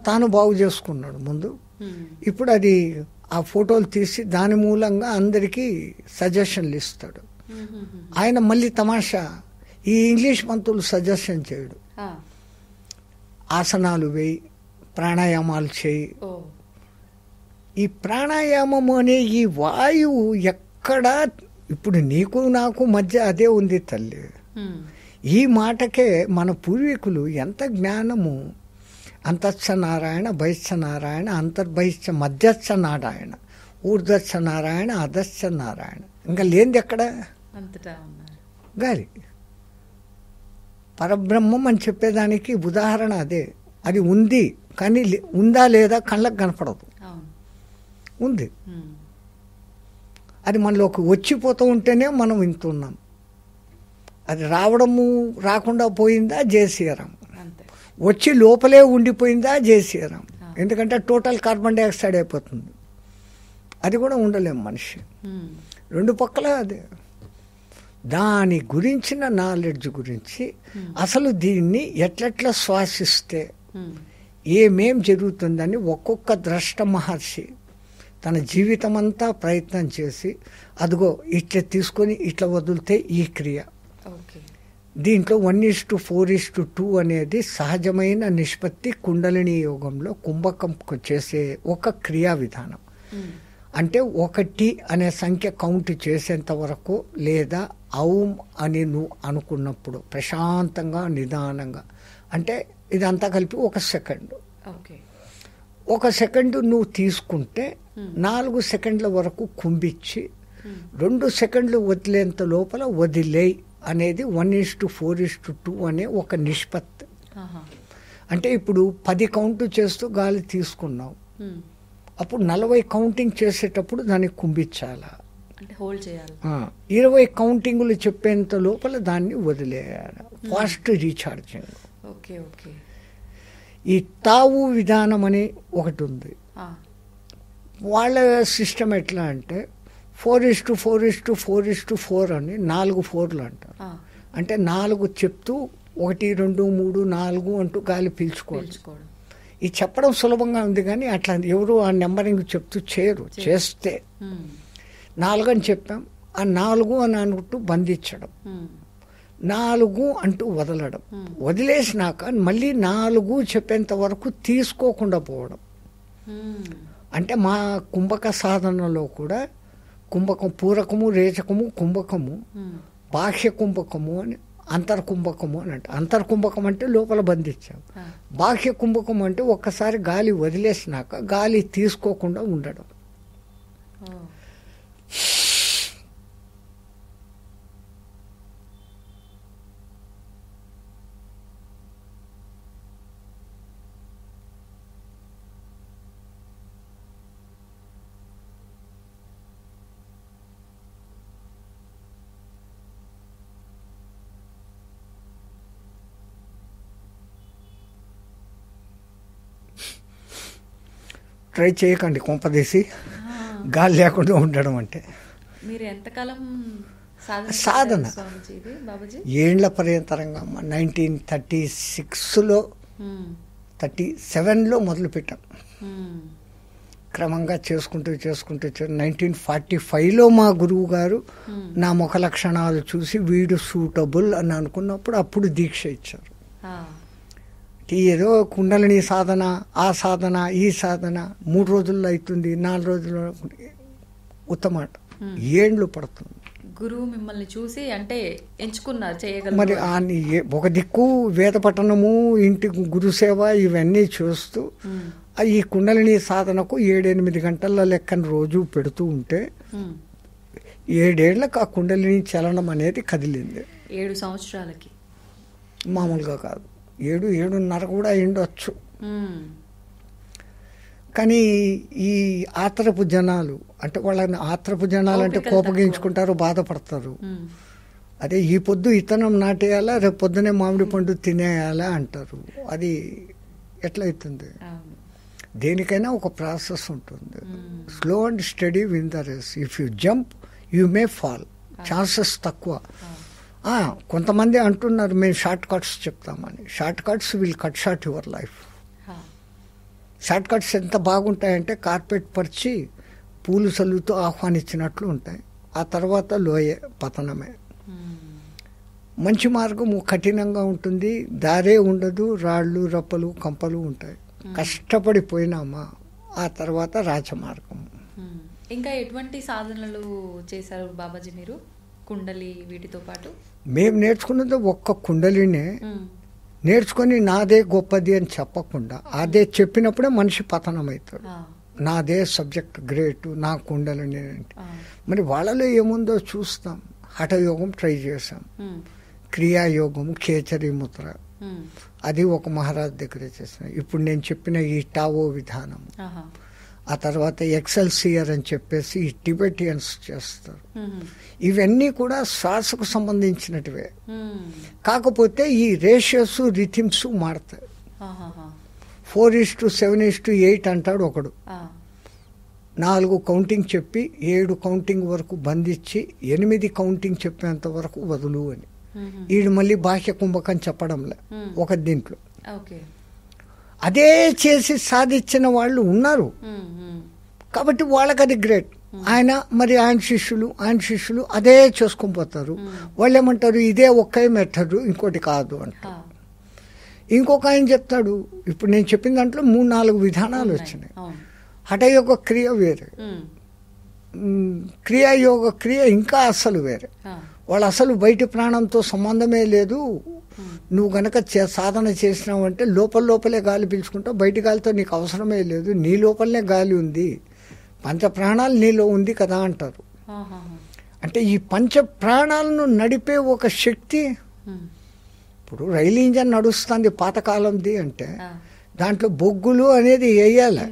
తాను బాగు చేసుకున్నాడు ముందు. ఇప్పుడు అది ఆ ఫోటోలు తీసి దాని మూలంగా అందరికీ సజెషన్లు ఇస్తాడు. ఆయన మళ్ళీ తమాషా ఈ ఇంగ్లీష్ మంత్రులు సజెషన్ చేయడు, ఆసనాలు వేయి, ప్రాణాయామాలు చేయి. ఈ ప్రాణాయామము అనే ఈ వాయువు ఎక్కడ ఇప్పుడు నీకు నాకు మధ్య అదే ఉంది తల్లి. ఈ మాటకే మన పూర్వీకులు ఎంత జ్ఞానము, అంతశ్చ నారాయణ, బహిశ్చ నారాయణ, అంతర్బహిశ్చ మధ్యశ్చ నారాయణ, ఊర్ధ్వశ్చ నారాయణ, అధశ్చ నారాయణ. ఇంకా లేనిది ఎక్కడ? గాలి. పరబ్రహ్మం అని చెప్పేదానికి ఉదాహరణ అదే. అది ఉంది కానీ ఉందా లేదా కళ్ళకు కనపడదు. ఉంది, అది మనలోకి వచ్చిపోతూ ఉంటేనే మనం వింటున్నాం. అది రావడము రాకుండా పోయిందా జేసీరాం, వచ్చి లోపలే ఉండిపోయిందా జేసీరాం. ఎందుకంటే టోటల్ కార్బన్ డైఆక్సైడ్ అయిపోతుంది, అది కూడా ఉండలేం మనిషి. రెండు పక్కల అదే. దాని గురించిన నాలెడ్జ్ గురించి అసలు దీన్ని ఎట్లెట్లా శ్వాసిస్తే ఏమేం జరుగుతుందని ఒక్కొక్క ద్రష్ట మహర్షి తన జీవితం అంతా ప్రయత్నం చేసి అదిగో ఇట్లా తీసుకొని ఇట్లా వదిలితే ఈ క్రియ. దీంట్లో 1:4:2 అనేది సహజమైన నిష్పత్తి కుండలిని యోగంలో కుంభకం చేసే ఒక క్రియా విధానం. అంటే 1 అనే సంఖ్య కౌంట్ చేసేంత వరకు లేదా ఔం అని నువ్వు అనుకున్నప్పుడు ప్రశాంతంగా నిదానంగా, అంటే ఇదంతా కలిపి 1 సెకండ్. 1 సెకండ్ నువ్వు తీసుకుంటే 4 సెకండ్ల వరకు కుంభించి 2 సెకండ్లు వదిలేంత లోపల వదిలేయి అనేది 1:4:2 అనే ఒక నిష్పత్తి. అంటే ఇప్పుడు 10 కౌంట్ చేస్తూ గాలి తీసుకున్నావు, అప్పుడు 40 కౌంటింగ్ చేసేటప్పుడు దాన్ని కుంభించాలా, అంటే హోల్డ్ చేయాలి. 20 కౌంటింగ్లు చెప్పేంత లోపల దాన్ని వదిలేయాలి. Fast recharging. ఈ తావు విధానం అని ఒకటి ఉంది. వాళ్ళ సిస్టమ్ ఎట్లా అంటే 4:4:4:4 అని 4 4లు అంటారు. అంటే 4 చెప్తూ 1 2 3 4 అంటూ గాలి పీల్చుకోవడం. ఇది చెప్పడం సులభంగా ఉంది కానీ అట్లా ఎవరు ఆ నెంబరింగ్ చెప్తూ చేయరు. చేస్తే 4 అని చెప్పాం, ఆ 4 అని అనుకుంటూ బంధించడం, 4 అంటూ వదలడం, వదిలేసినాక మళ్ళీ 4 చెప్పేంత వరకు తీసుకోకుండా పోవడం. అంటే మా కుంభక సాధనలో కూడా కుంభకం పూరకము, రేచకము, కుంభకము, బాహ్య కుంభకము అని అంతర్కుంభకము అని అంటే, అంతర్కుంభకం అంటే లోపల బంధించాం, బాహ్య కుంభకం అంటే ఒక్కసారి గాలి వదిలేసినాక గాలి తీసుకోకుండా ఉండడం. ట్రై చేయకండి కొంపదీసి గాలి లేకుండా ఉండడం అంటే. మీరు ఎంతకాలం సాధన బాబాజీ? ఏండ్ల పర్యంతరంగా 1936లో 37లో మొదలుపెట్టాం. క్రమంగా చేసుకుంటూ 1945లో మా గురువు గారు నా ముఖ లక్షణాలు చూసి వీడు సూటబుల్ అని అనుకున్నప్పుడు అప్పుడు దీక్ష ఇచ్చారు. ఏదో కుండలిని సాధన, ఆ సాధన, ఈ సాధన 3 రోజుల్లో అవుతుంది, 4 రోజుల్లో ఉత్తమాట ఏండ్లు పడుతుంది. గురువు మిమ్మల్ని చూసి అంటే ఎంచుకున్నారు చేయగలరు. మరి ఒక దిక్కు వేద పఠనము, ఇంటి గురుసేవ ఇవన్నీ చూస్తూ ఈ కుండలిని సాధనకు 7-8 గంటల లెక్కన రోజు పెడుతూ ఉంటే 7 ఏళ్లకు ఆ కుండలిని చలనం అనేది కదిలింది. 7 సంవత్సరాలకి మామూలుగా కాదు, 7-7.5 కూడా అయ్యుండొచ్చు. కానీ ఈ ఆత్రపు జనాలు అంటే వాళ్ళని ఆత్రపు జనాలు అంటే కోపగించుకుంటారు, బాధపడతారు. అదే ఈ పొద్దు ఇతనం నాటేయాలా, రేపు పొద్దునే మామిడి పండు తినేయాలా అంటారు. అది ఎట్లయితుంది? దేనికైనా ఒక ప్రాసెస్ ఉంటుంది. Slow and steady win the race. If you jump you may fall, chances తక్కువ. కొంతమంది అంటున్నారు మేము షార్ట్ కట్స్ చెప్తామని. Short cuts will cut short your life. Short cuts ఎంత బాగుంటాయంటే కార్పెట్ పరిచి పూలు చల్లుతూ ఆహ్వానించినట్లు ఉంటాయి. ఆ తర్వాత లోయే, పతనమే. మంచి మార్గం కఠినంగా ఉంటుంది, దారే ఉండదు, రాళ్ళు రప్పలు కంపలు ఉంటాయి. కష్టపడిపోయినామా ఆ తర్వాత రాజమార్గం. ఇంకా ఎటువంటి సాధనలు చేశారు బాబాజీ మీరు కుండలి వీటితో పాటు? మేము నేర్చుకున్నది ఒక్క కుండలినే నేర్చుకొని నాదే గొప్పది అని చెప్పకుండా అదే చెప్పినప్పుడే మనిషి పతనం అవుతాడు. నాదే సబ్జెక్ట్ గ్రేట్, నా కుండలిని అంటే. మరి వాళ్ళలో ఏముందో చూస్తాం. హఠయోగం ట్రై చేసాం, క్రియాయోగము ఖేచరీ ముద్ర, అది ఒక మహారాజ్ దగ్గర చేసిన. ఇప్పుడు నేను చెప్పిన ఈ టావో విధానం, ఆ తర్వాత ఎక్సెల్సియర్ అని చెప్పేసి ఈ టిబెటియన్స్ చేస్తారు. ఇవన్నీ కూడా శ్వాసకు సంబంధించినటివే, కాకపోతే ఈ రేషియోస్ రిథిమ్స్ మారుతాయి. 4:7:8 అంటాడు ఒకడు, 4 కౌంటింగ్ చెప్పి 7 కౌంటింగ్ వరకు బంధించి 8 కౌంటింగ్ చెప్పేంత వరకు వదులు అని. ఈడు మళ్ళీ బాహ్య కుంభకం చెప్పడంలే ఒక దీంట్లో. అదే చేసి సాధించిన వాళ్ళు ఉన్నారు కాబట్టి వాళ్ళకి అది గ్రేట్. ఆయన శిష్యులు అదే చేసుకొని పోతారు. వాళ్ళు ఏమంటారు, ఇదే ఒకే మెథడ్, ఇంకోటి కాదు అంటారు. ఇంకొక ఆయన చెప్తాడు, ఇప్పుడు నేను చెప్పిన దాంట్లో 3-4 విధానాలు వచ్చినాయి. హఠయోగ క్రియ వేరే, క్రియాయోగ క్రియ ఇంకా అసలు వేరే. వాళ్ళు అసలు బయటి ప్రాణంతో సంబంధమే లేదు. నువ్వు గనక సాధన చేసినావంటే లోపలే గాలి పీల్చుకుంటావు, బయటి గాలితో నీకు అవసరమే లేదు, నీ లోపలనే గాలి ఉంది, పంచ ప్రాణాలు నీలో ఉంది కదా అంటారు. అంటే ఈ పంచ ప్రాణాలను నడిపే ఒక శక్తి. ఇప్పుడు రైలు ఇంజన్ నడుస్తుంది పాతకాలంది అంటే దాంట్లో బొగ్గులు అనేది వేయాలి.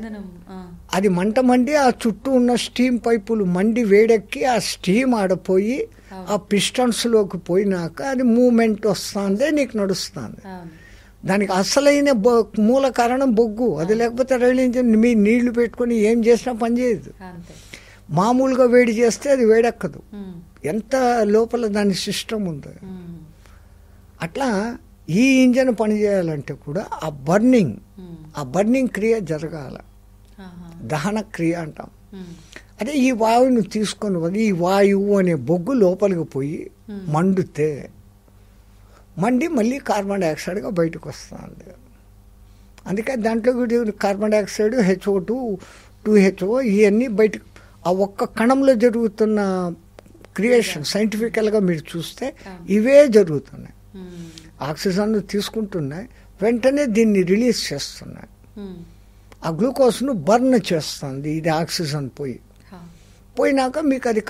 అది మంట మండి ఆ చుట్టూ ఉన్న స్టీమ్ పైపులు మండి వేడెక్కి ఆ స్టీమ్ ఆడపోయి ఆ పిస్టన్స్లోకి పోయినాక అది మూమెంట్ వస్తుంది, నీకు నడుస్తుంది. దానికి అసలైన మూల కారణం బొగ్గు. అది లేకపోతే రైలు ఇంజన్ మీ నీళ్లు పెట్టుకొని ఏం చేసినా పనిచేయదు. మామూలుగా వేడి చేస్తే అది వేడెక్కదు, ఎంత లోపల దాని సిస్టమ్ ఉందో. అట్లా ఈ ఇంజన్ పనిచేయాలంటే కూడా ఆ బర్నింగ్ క్రియ జరగాల, దహన క్రియ అంటాం. అదే ఈ వాయువును తీసుకొని ఈ వాయువు అనే బొగ్గు లోపలికి పోయి మండి మళ్ళీ కార్బన్ డైఆక్సైడ్గా బయటకు వస్తుంది. అందుకే దాంట్లో కార్బన్ డైఆక్సైడ్, HO2, 2HO ఇవన్నీ బయటకు ఆ ఒక్క కణంలో జరుగుతున్న క్రియేషన్. సైంటిఫికల్గా మీరు చూస్తే ఇవే జరుగుతున్నాయి. ఆక్సిజన్ తీసుకుంటున్నాయి, వెంటనే దీన్ని రిలీజ్ చేస్తున్నాయి. ఆ గ్లూకోజ్ను బర్న్ చేస్తుంది ఇది ఆక్సిజన్ పోయినాక మీకు అది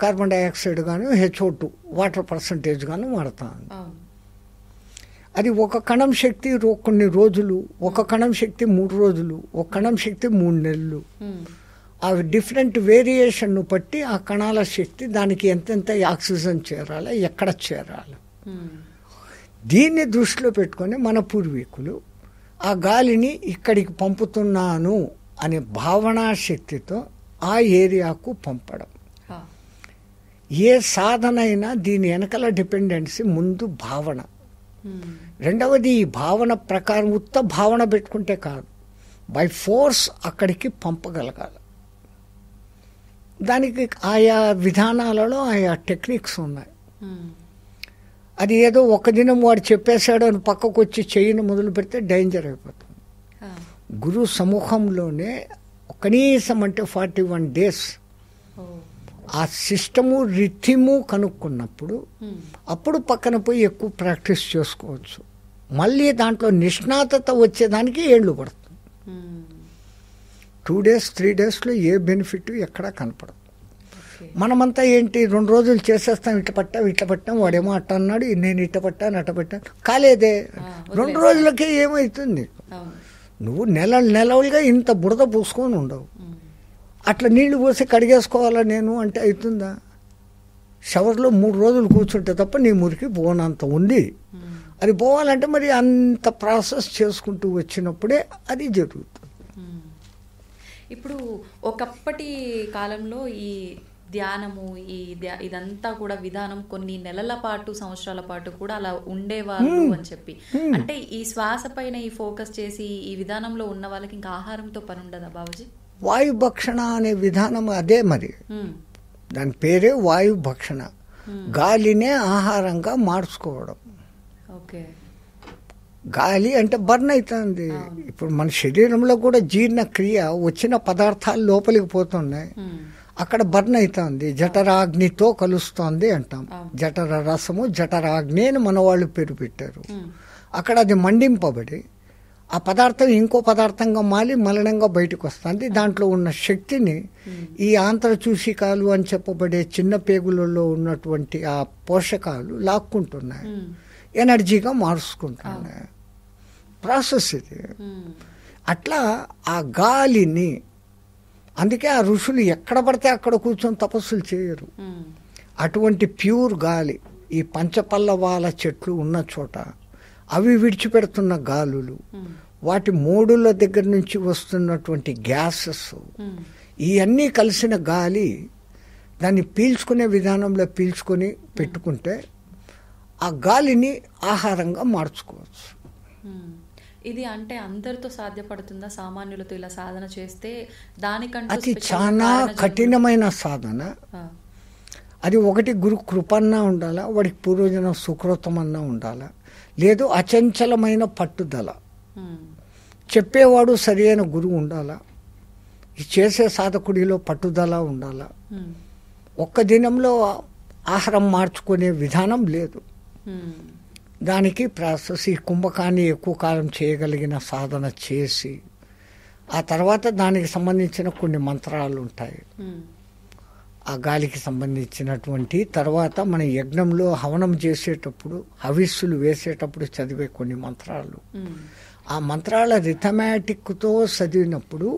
కార్బన్ డైఆక్సైడ్ గాను HO2 వాటర్ పర్సంటేజ్ గాను మారుతుంది. అది ఒక కణం శక్తి కొన్ని రోజులు, ఒక కణం శక్తి 3 రోజులు, ఒక కణం శక్తి 3 నెలలు. ఆ డిఫరెంట్ వేరియేషన్ను బట్టి ఆ కణాల శక్తి దానికి ఎంతెంత ఆక్సిజన్ చేరాలి, ఎక్కడ చేరాలి. దీన్ని దృష్టిలో పెట్టుకొని మన పూర్వీకులు ఆ గాలిని ఇక్కడికి పంపుతున్నాను అనే భావనా శక్తితో ఆ ఏరియాకు పంపడం. ఏ సాధన అయినా దీని వెనకాల డిపెండెన్సీ ముందు భావన. రెండవది ఈ భావన ప్రకారం ఉత్త భావన పెట్టుకుంటే కాదు, బై ఫోర్స్ అక్కడికి పంపగలగాలి. దానికి ఆయా విధానాలలో ఆయా టెక్నిక్స్ ఉన్నాయి. అది ఏదో ఒక దినం వాడు చెప్పేశాడు అని పక్కకు వచ్చి చేయను మొదలు పెడితే డేంజర్ అయిపోతుంది. గురు సమూహంలోనే కనీసం అంటే 41 days ఆ సిస్టము రిథిము కనుక్కున్నప్పుడు అప్పుడు పక్కన పోయి ఎక్కువ ప్రాక్టీస్ చేసుకోవచ్చు. మళ్ళీ దాంట్లో నిష్ణాతత వచ్చేదానికి ఏళ్ళు పడుతుంది. 2 days 3 daysలో ఏ బెనిఫిట్ ఎక్కడా కనపడదు. మనమంతా ఏంటి 2 రోజులు చేసేస్తాం, ఇట్ట పట్టాం, వాడేమో అట్ట అన్నాడు, నేను ఇట్ట పట్టాను, కాలేదే 2 రోజులకే ఏమవుతుంది. నువ్వు నెలలుగా ఇంత బురద పూసుకొని ఉండవు. అట్లా నీళ్లు పోసి కడిగేసుకోవాలా నేను అంటే అవుతుందా? షవర్లో 3 రోజులు కూర్చుంటే తప్ప నీ మురికి పోనంత ఉంది. అది పోవాలంటే మరి అంత ప్రాసెస్ చేసుకుంటూ వచ్చినప్పుడే అది జరుగుతుంది. ఇప్పుడు ఒకప్పటి కాలంలో ఈ ధ్యానము ఇదంతా కూడా విధానం కొన్ని నెలల పాటు సంవత్సరాల పాటు కూడా అలా ఉండేవాళ్ళు అని చెప్పి, అంటే ఈ శ్వాస పైన ఈ ఫోకస్ చేసి ఈ విధానంలో ఉన్న వాళ్ళకి ఇంకా ఆహారంతో పని ఉండదా బాబుజీ? వాయు భక్షణ అనే విధానం అదే, మరి దాని పేరే వాయు భక్షణ. గాలినే ఆహారంగా మార్చుకోవడం. ఓకే, గాలి అంటే బర్న్ అవుతుంది. ఇప్పుడు మన శరీరంలో కూడా జీర్ణక్రియ వచ్చిన పదార్థాలు లోపలికి పోతున్నాయి, అక్కడ బర్న్ అవుతుంది, జఠరాగ్నితో కలుస్తోంది అంటాం. జఠర రసము జఠరాగ్ని అని మన వాళ్ళు పేరు పెట్టారు. అక్కడ అది మండింపబడి ఆ పదార్థం ఇంకో పదార్థంగా మాలి మలినంగా బయటకు వస్తుంది. దాంట్లో ఉన్న శక్తిని ఈ ఆంత్రచూషికాలు అని చెప్పబడే చిన్న పేగులలో ఉన్నటువంటి ఆ పోషకాలు లాక్కుంటున్నాయి, ఎనర్జీగా మార్చుకుంటున్నాయి. ప్రాసెస్ ఇది. అట్లా ఆ గాలిని, అందుకే ఆ ఋషులు ఎక్కడ పడితే అక్కడ కూర్చొని తపస్సులు చేయరు. అటువంటి ప్యూర్ గాలి, ఈ పంచపల్లవాల చెట్లు ఉన్న చోట అవి విడిచిపెడుతున్న గాలులు, వాటి మోడుల దగ్గర నుంచి వస్తున్నటువంటి గ్యాసెస్, ఇవన్నీ కలిసిన గాలి దాన్ని పీల్చుకునే విధానంలో పీల్చుకొని పెట్టుకుంటే ఆ గాలిని ఆహారంగా మార్చుకోవచ్చు. ఇది అంటే అందరితో సాధ్యపడుతుందా? సామాన్యులతో ఇలా సాధన చేస్తే దానికంటే అది చాలా కఠినమైన సాధన. అది ఒకటి గురు కృపన్నా ఉండాలా, వాడికి పూర్వజన సుకృతమన్నా ఉండాలా, లేదు అచంచలమైన పట్టుదల, చెప్పేవాడు సరి అయిన గురువు ఉండాలా, ఈ చేసే సాధకుడిలో పట్టుదల ఉండాలా. ఒక్క దినంలో ఆహారం మార్చుకునే విధానం లేదు. దానికి ప్రాసెస్, ఈ కుంభకాన్ని ఎక్కువ కాలం చేయగలిగిన సాధన చేసి ఆ తర్వాత దానికి సంబంధించిన కొన్ని మంత్రాలు ఉంటాయి. ఆ గాలికి సంబంధించినటువంటి తర్వాత మన యజ్ఞంలో హవనం చేసేటప్పుడు, హవిస్సులు వేసేటప్పుడు చదివే కొన్ని మంత్రాలు, ఆ మంత్రాల రిథమాటిక్తో చదివినప్పుడు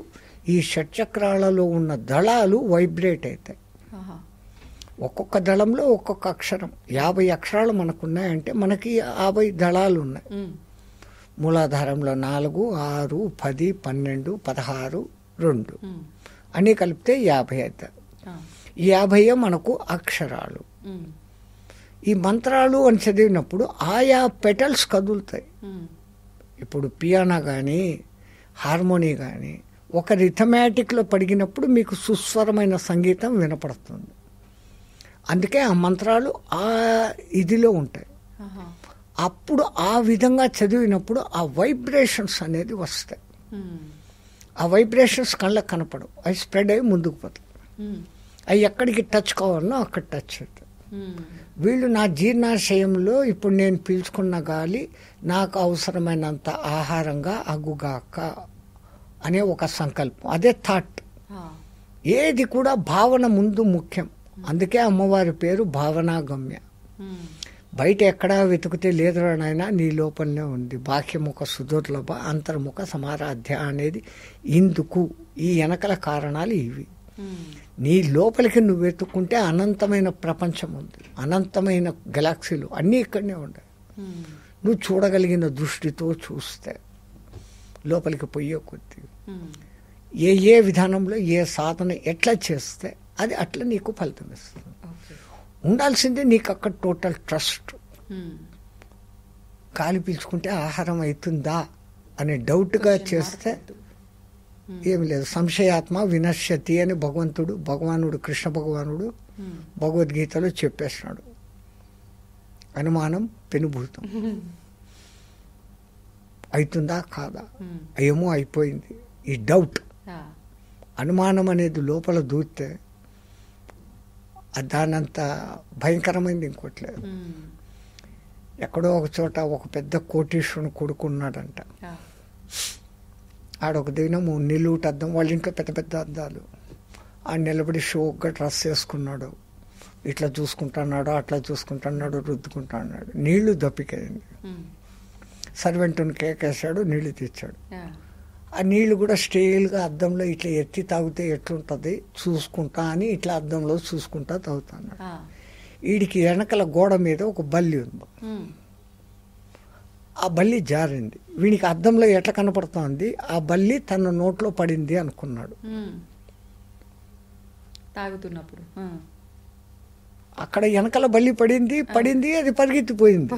ఈ షట్చక్రాలలో ఉన్న దళాలు వైబ్రేట్ అవుతాయి. ఒక్కొక్క దళంలో ఒక్కొక్క అక్షరం, 50 అక్షరాలు మనకున్నాయంటే మనకి 50 దళాలు ఉన్నాయి. మూలాధారంలో 4, 6, 10, 12, 16, 2 అన్నీ కలిపితే 50 అవుతాయి. 50 మనకు అక్షరాలు. ఈ మంత్రాలు అని చదివినప్పుడు ఆయా పెటల్స్ కదులుతాయి. ఇప్పుడు పియానో కానీ హార్మోనీ కానీ ఒక రిథమాటిక్లో పడిగినప్పుడు మీకు సుస్వరమైన సంగీతం వినపడుతుంది. అందుకే ఆ మంత్రాలు ఆ ఇదిలో ఉంటాయి. అప్పుడు ఆ విధంగా చదివినప్పుడు ఆ వైబ్రేషన్స్ అనేది వస్తాయి. ఆ వైబ్రేషన్స్ కళ్ళకు కనపడవు, అవి స్ప్రెడ్ అయ్యి ముందుకు పోతాయి. అవి ఎక్కడికి టచ్ కావాలనో అక్కడ టచ్ అవుతాయి. వీళ్ళు నా జీర్ణాశయంలో ఇప్పుడు నేను పీల్చుకున్న గాలి నాకు అవసరమైనంత ఆహారంగా అగుగాక అనే ఒక సంకల్పం, అదే థాట్. ఏది కూడా భావన ముందు ముఖ్యం. అందుకే అమ్మవారి పేరు భావనాగమ్య. బయట ఎక్కడా వెతికితే లేదురానైనా నీ లోపలనే ఉంది. బాహ్యముఖ సుదుర్లభ అంతర్ముఖ సమారాధ్య అనేది ఇందుకు, ఈ వెనకల కారణాలు ఇవి. నీ లోపలికి నువ్వు వెతుక్కుంటే అనంతమైన ప్రపంచం ఉంది, అనంతమైన గెలాక్సీలు అన్నీ ఇక్కడనే ఉన్నాయి. నువ్వు చూడగలిగిన దృష్టితో చూస్తే లోపలికి పోయే కొద్ది ఏ విధానంలో ఏ సాధన ఎట్లా చేస్తే అది అట్లా నీకు ఫలితం ఇస్తుంది. ఉండాల్సిందే నీకు అక్కడ టోటల్ ట్రస్ట్. గాలి పీల్చుకుంటే ఆహారం అవుతుందా అనే డౌట్గా చేస్తే ఏమి లేదు. సంశయాత్మ వినశ్యతి అని భగవానుడు కృష్ణ భగవానుడు భగవద్గీతలో చెప్పేసినాడు. అనుమానం పెనుభూతం. అవుతుందా కాదా, ఏమో అయిపోయింది. ఈ డౌట్, అనుమానం అనేది లోపల దూరితే దానంత భయంకరమైంది ఇంకోటి లేదు. ఎక్కడో ఒక చోట ఒక పెద్ద కోటీశ్వరుని కొడుకున్నాడంట. ఆడొక దినం నిలువుట అద్దం, వాళ్ళ ఇంట్లో పెద్ద పెద్ద అద్దాలు, ఆ నిలబడి షోక్గా డ్రెస్ వేసుకున్నాడు. ఇట్లా చూసుకుంటున్నాడు, అట్లా చూసుకుంటున్నాడు, రుద్దుకుంటున్నాడు. నీళ్లు దప్పికైంది. సర్వెంట్ని కేకేశాడు, నీళ్లు తెచ్చాడు. ఆ నీళ్లు కూడా స్టైల్గా అద్దంలో ఇట్లా ఎత్తి తాగితే ఎట్లుంటుంది చూసుకుంటా అని ఇట్లా అద్దంలో చూసుకుంటా తాగుతాడు. వీడికి వెనకల గోడ మీద ఒక బల్లి ఉంది. ఆ బల్లి జారింది. వీనికి అద్దంలో ఎట్లా కనపడుతోంది, ఆ బల్లి తన నోట్లో పడింది అనుకున్నాడు. తాగుతున్నప్పుడు అక్కడ వెనకల బల్లి పడింది, అది పరిగెత్తిపోయింది.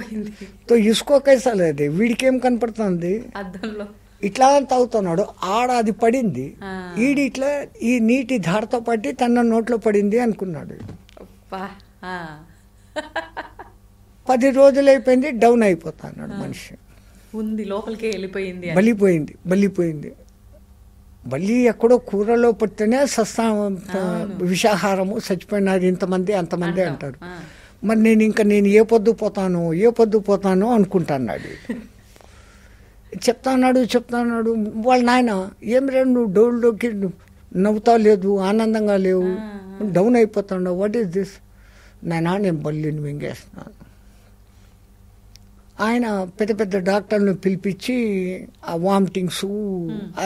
తో ఇసుకోకేసాలేదు. వీడికేం కనపడుతుంది, అద్దంలో ఇట్లా తాగుతున్నాడు. ఆడ అది పడింది, ఈడి ఇట్లా ఈ నీటి ధారతో పట్టి తన నోట్లో పడింది అనుకున్నాడు. 10 రోజులు అయిపోయింది, డౌన్ అయిపోతాడు మనిషి. ఉంది లోపలికి వెళ్ళిపోయింది, బలిపోయింది. బల్లి ఎక్కడో కూరలో పట్టినే విషాహారము, చచ్చిపోయినారు ఇంతమంది అంతమంది అంటారు. మరి నేను ఏ పొద్దు పోతాను అనుకుంటున్నాడు. చెప్తాన్నాడు వాళ్ళ నాయన ఏం రే నువ్వు డోల్లోకి నవ్వుతా లేదు, ఆనందంగా లేవు, డౌన్ అయిపోతాడు. What is this? నేను బల్లిని మింగేస్తున్నాను. ఆయన పెద్ద పెద్ద డాక్టర్లను పిలిపించి ఆ వామిటింగ్స్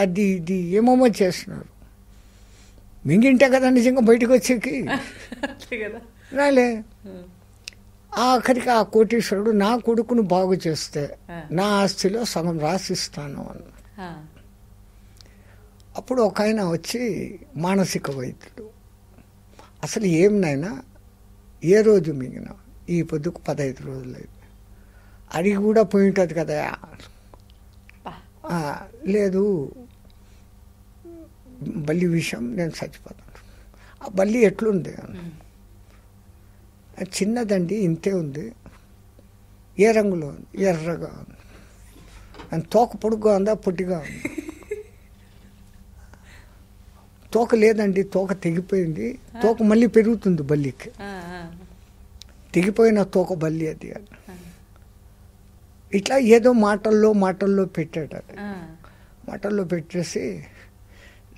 అది ఇది ఏమేమో చేస్తున్నారు. మింగింటే కదా నిజంగా బయటకు వచ్చేకి రాలే. ఆఖరికి ఆ కోటీశ్వరుడు నా కొడుకును బాగు చేస్తే నా ఆస్తిలో సగం రాసిస్తాను అన్న. అప్పుడు ఒక ఆయన వచ్చి మానసిక వైద్యుడు, అసలు ఏమినైనా ఏ రోజు మింగినా ఈ పొద్దుకు 15 రోజులు అయింది, అడిగి కూడా పోయి ఉంటుంది కదా. లేదు బల్లి విషయం నేను చచ్చిపోతాను. ఆ బల్లి ఎట్లుంది? చిన్నదండి, ఇంతే ఉంది. ఏ రంగులో ఉంది? ఎర్రగా ఉంది. అని తోక పొడుగ్గా ఉందా పొట్టిగా ఉంది? తోక లేదండి, తోక తెగిపోయింది. తోక మళ్ళీ పెరుగుతుంది బల్లికి. తెగిపోయిన తోక బల్లి అది. ఇట్లా ఏదో మాటల్లో పెట్టాడు. అది మాటల్లో పెట్టేసి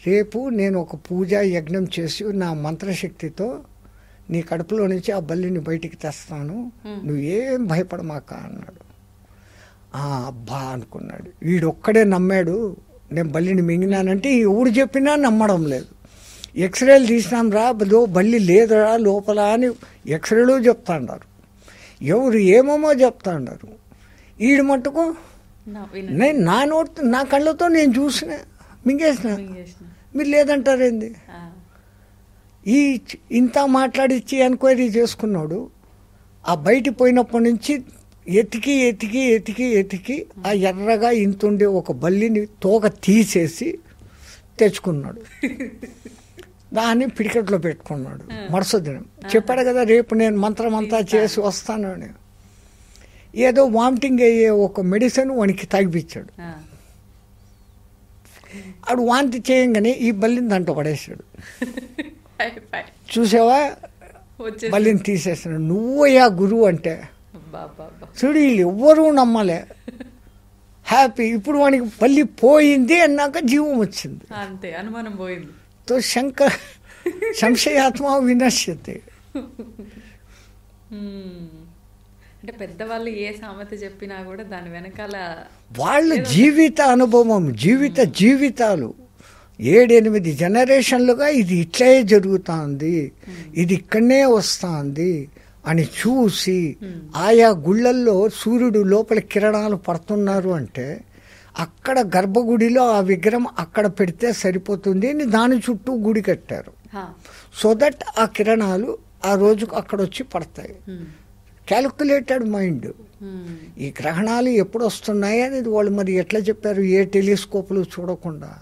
రేపు నేను ఒక పూజ యజ్ఞం చేసి నా మంత్రశక్తితో నీ కడుపులో నుంచి ఆ బల్లిని బయటికి తెస్తాను, నువ్వేం భయపడమాక అన్నాడు. అబ్బా అనుకున్నాడు. వీడొక్కడే నమ్మాడు నేను బల్లిని మింగినానంటే. ఎవడు చెప్పినా నమ్మడం లేదు. ఎక్స్రేలు తీసినాం రా, బల్లి లేదురా లోపల అని ఎక్స్రేలు చెప్తాండారు, ఎవరు ఏమేమో చెప్తాండారు. ఈడు మట్టుకు నేను నా కళ్ళతో నేను చూసిన మింగేసిన, మీరు లేదంటారేంది? ఇంత మాట్లాడిచ్చి ఎంక్వైరీ చేసుకున్నాడు. ఆ బయటికి పోయినప్పటి నుంచి ఎతికి ఆ ఎర్రగా ఇంతుండే ఒక బల్లిని తోక తీసేసి తెచ్చుకున్నాడు. దాన్ని పిడికెట్లో పెట్టుకున్నాడు. మరుసటి దినం చెప్పాడు కదా రేపు నేను మంత్రమంతా చేసి వస్తాను అని. ఏదో వామిటింగ్ అయ్యే ఒక మెడిసిన్ వానికి తాగిపించాడు. ఆడు వాంతి చేయంగానే ఈ బల్లిని దాంట్లో పడేసాడు. చూసావా, బల్లిని తీసేస్తున్నాడు. నువ్వయ్యా గురువు అంటే చూడు, వీళ్ళు ఎవ్వరూ నమ్మలే. హ్యాపీ. ఇప్పుడు వానికి బల్లి పోయింది అన్నాక జీవం వచ్చింది, అంతే, అనుమానం పోయింది. తో సంశయాత్మ వినశ్యతే. అంటే పెద్దవాళ్ళు ఏ సామెత చెప్పినా కూడా దాని వెనకాల వాళ్ళ జీవిత అనుభవం, జీవితాలు 7-8 జనరేషన్లుగా ఇది ఇట్లే జరుగుతుంది, ఇది ఇక్కడనే వస్తుంది అని చూసి ఆయా గుళ్ళల్లో సూర్యుడు లోపల కిరణాలు పడుతున్నారు అంటే అక్కడ గర్భగుడిలో ఆ విగ్రహం అక్కడ పెడితే సరిపోతుంది అని దాని చుట్టూ గుడి కట్టారు. సో దట్ ఆ కిరణాలు ఆ రోజుకు అక్కడ వచ్చి పడతాయి. Calculated mind. ఈ గ్రహణాలు ఎప్పుడు వస్తున్నాయి అనేది వాళ్ళు మరి ఎట్లా చెప్పారు? ఏ టెలిస్కోప్లు చూడకుండా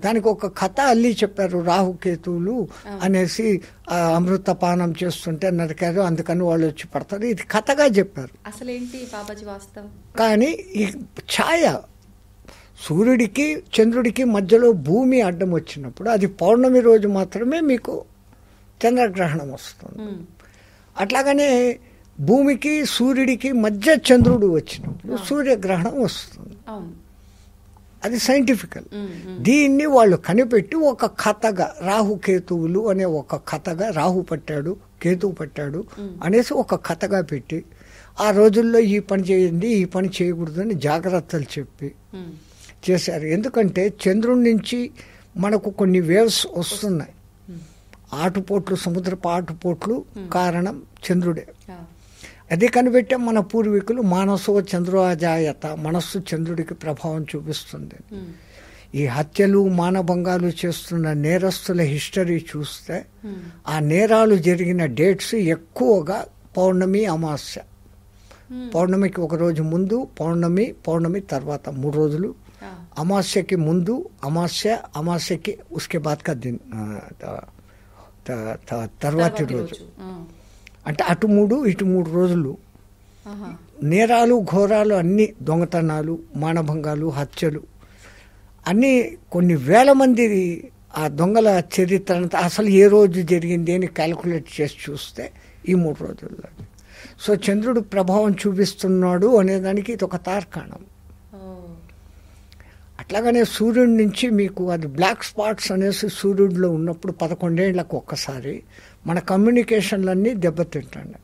దానికి ఒక కథ అల్లి చెప్పారు. రాహుకేతువులు అనేసి అమృతపానం చేస్తుంటే నరికారు, అందుకని వాళ్ళు వచ్చి పడతారు. ఇది కథగా చెప్పారు. అసలేంటి బాబాజీ వాస్తవం? కానీ ఈ ఛాయ సూర్యుడికి చంద్రుడికి మధ్యలో భూమి అడ్డం వచ్చినప్పుడు అది పౌర్ణమి రోజు మాత్రమే మీకు చంద్రగ్రహణం వస్తుంది. అట్లాగనే భూమికి సూర్యుడికి మధ్య చంద్రుడు వచ్చినప్పుడు సూర్యగ్రహణం వస్తుంది. అది సైంటిఫికల్. దీన్ని వాళ్ళు కనిపెట్టి ఒక కథగా రాహుకేతువులు అనే ఒక కథగా రాహు పట్టాడు కేతువు పట్టాడు అనేసి ఒక కథగా పెట్టి ఆ రోజుల్లో ఈ పని చేయండి ఈ పని చేయకూడదు అని జాగ్రత్తలు చెప్పి చేశారు. ఎందుకంటే చంద్రుడి నుంచి మనకు కొన్ని వేవ్స్ వస్తున్నాయి. ఆటుపోట్లు, సముద్రపు ఆటుపోట్లు కారణం చంద్రుడే. అదే కనిపెట్టే మన పూర్వీకులు మానసో చంద్రోజాయత, మనస్సు చంద్రుడికి ప్రభావం చూపిస్తుంది. ఈ హత్యలు మానభంగాలు చేస్తున్న నేరస్తుల హిస్టరీ చూస్తే ఆ నేరాలు జరిగిన డేట్స్ ఎక్కువగా పౌర్ణమి, అమావాస్య. పౌర్ణమికి ఒక రోజు ముందు, పౌర్ణమి తర్వాత 3 రోజులు, అమావాస్యకి ముందు, అమావాస్యకి ఉస్కే బాద్ కా దిన్ తర్వాతి రోజు. అంటే అటు 3 ఇటు 3 రోజులు నేరాలు ఘోరాలు అన్ని, దొంగతనాలు, మానభంగాలు, హత్యలు అన్నీ కొన్ని వేల మంది ఆ దొంగల చరిత్ర అసలు ఏ రోజు జరిగింది అని క్యాలిక్యులేట్ చేసి చూస్తే ఈ 3 రోజుల్లో. సో చంద్రుడు ప్రభావం చూపిస్తున్నాడు అనేదానికి ఇది ఒక తార్కాణం. అట్లాగనే సూర్యుడి నుంచి మీకు అది బ్లాక్ స్పాట్స్ అనేసి సూర్యుడిలో ఉన్నప్పుడు 11 ఏళ్లకు ఒక్కసారి మన కమ్యూనికేషన్లన్నీ దెబ్బతింటండి.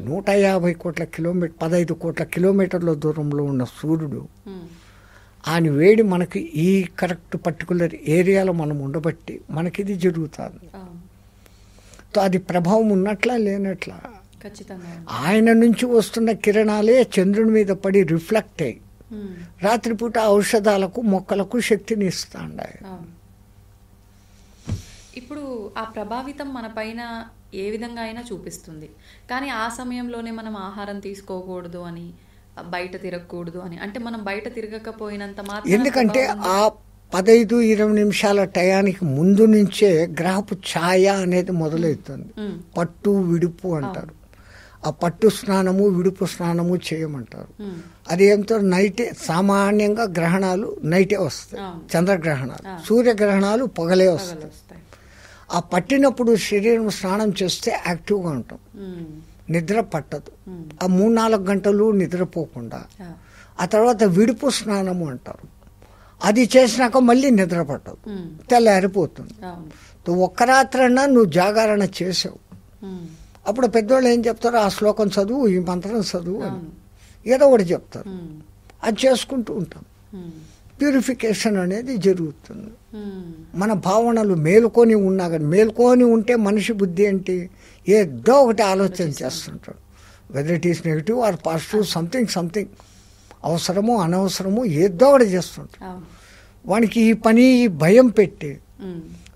150 కోట్ల కిలోమీటర్ 15 కోట్ల కిలోమీటర్ల దూరంలో ఉన్న సూర్యుడు ఆయన వేడి మనకి ఈ కరెక్ట్ పర్టికులర్ ఏరియాలో మనం ఉండబట్టి మనకి ఇది జరుగుతుంది. అది ప్రభావం ఉన్నట్లా లేనట్లా ఖచ్చితంగా ఆయన నుంచి వస్తున్న కిరణాలే చంద్రుని మీద పడి రిఫ్లెక్ట్ అయ్యి రాత్రిపూట ఔషధాలకు మొక్కలకు శక్తిని ఇస్తాండి. ఇప్పుడు ఆ ప్రభావితం మన పైన ఏ విధంగా అయినా చూపిస్తుంది, కానీ ఆ సమయంలోనే మనం ఆహారం తీసుకోకూడదు అని, బయట తిరగకూడదు అని, అంటే మనం బయట తిరగకపోయినంత మాత్రం ఎందుకంటే ఆ 15-20 నిమిషాల టయానికి ముందు నుంచే గ్రహపు ఛాయ అనేది మొదలవుతుంది. పట్టు విడుపు అంటారు. ఆ పట్టు స్నానము విడుపు స్నానము చేయమంటారు. అది ఏమిటో నైటే సామాన్యంగా గ్రహణాలు నైటే వస్తాయి, చంద్రగ్రహణాలు. సూర్యగ్రహణాలు పొగలే వస్తాయి. ఆ పట్టినప్పుడు శరీరం స్నానం చేస్తే యాక్టివ్గా ఉంటాం, నిద్ర పట్టదు. ఆ 3-4 గంటలు నిద్రపోకుండా ఆ తర్వాత విడుపు స్నానము అంటారు. అది చేసినాక మళ్ళీ నిద్ర పట్టదు, తెల్లారిపోతుంది. ఒక్క రాత్రన్నా నువ్వు జాగరణ చేసావు. అప్పుడు పెద్దవాళ్ళు ఏం చెప్తారు, ఆ శ్లోకం చదువు, ఈ మంత్రం చదువు అని ఏదో ఒకటి చెప్తారు. అది చేసుకుంటూ ఉంటాం. ప్యూరిఫికేషన్ అనేది జరుగుతుంది. మన భావనలు మేలుకొని ఉన్నా కానీ, మేలుకొని ఉంటే మనిషి బుద్ధి ఏంటి, ఏదో ఒకటి ఆలోచన చేస్తుంటాడు. Whether it is negative or positive, something అవసరము అనవసరము ఏదో ఒకటి చేస్తుంటాడు. వానికి ఈ పని ఈ భయం పెట్టి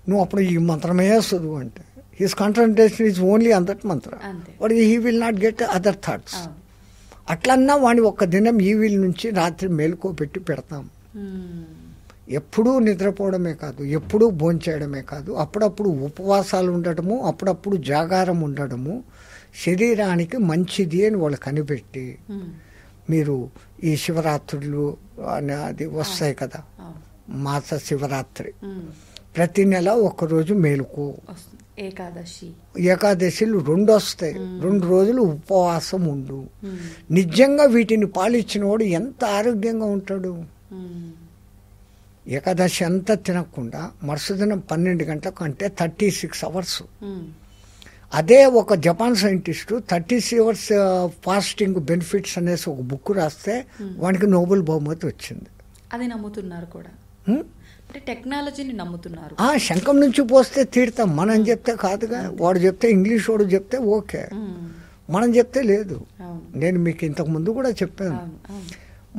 నువ్వు అప్పుడు ఈ మంత్రమే చదువు అంటే his concentration is only on that mantra. వాడు he will not get other thoughts. అట్లన్నా వాడిని ఒక్క దినం ఈ వీల్ నుంచి రాత్రి మేలుకోబెట్టి పెడతాం. ఎప్పుడూ నిద్రపోవడమే కాదు, ఎప్పుడూ భోంచేయడమే కాదు, అప్పుడప్పుడు ఉపవాసాలు ఉండటము, అప్పుడప్పుడు జాగారం ఉండడము శరీరానికి మంచిది అని వాళ్ళు కనిపెట్టి, మీరు ఈ శివరాత్రులు అది వస్తాయి కదా, మాస శివరాత్రి, ప్రతి నెల ఒక్కరోజు మేలుకో. ఏకాదశిలు 2 వస్తాయి, 2 రోజులు ఉపవాసం ఉండు. నిజంగా వీటిని పాలించిన వాడు ఎంత ఆరోగ్యంగా ఉంటాడు. ఏకాదశి అంతా తినకుండా మరుసదినం 12 గంటలకు అంటే 36 అవర్స్. అదే ఒక Japan scientist 36 hours fasting benefits అనేసి ఒక బుక్ రాస్తే వానికి నోబెల్ బహుమతి వచ్చింది. అది నమ్ముతున్నారు కూడా, అంటే టెక్నాలజీని నమ్ముతున్నారు. శంఖం నుంచి పోస్తే తీర్థం మనం చెప్తే కాదుగా. వాడు చెప్తే ఇంగ్లీష్ వాడు చెప్తే ఓకే, మనం చెప్తే లేదు. నేను మీకు ఇంతకు ముందు కూడా చెప్పాను,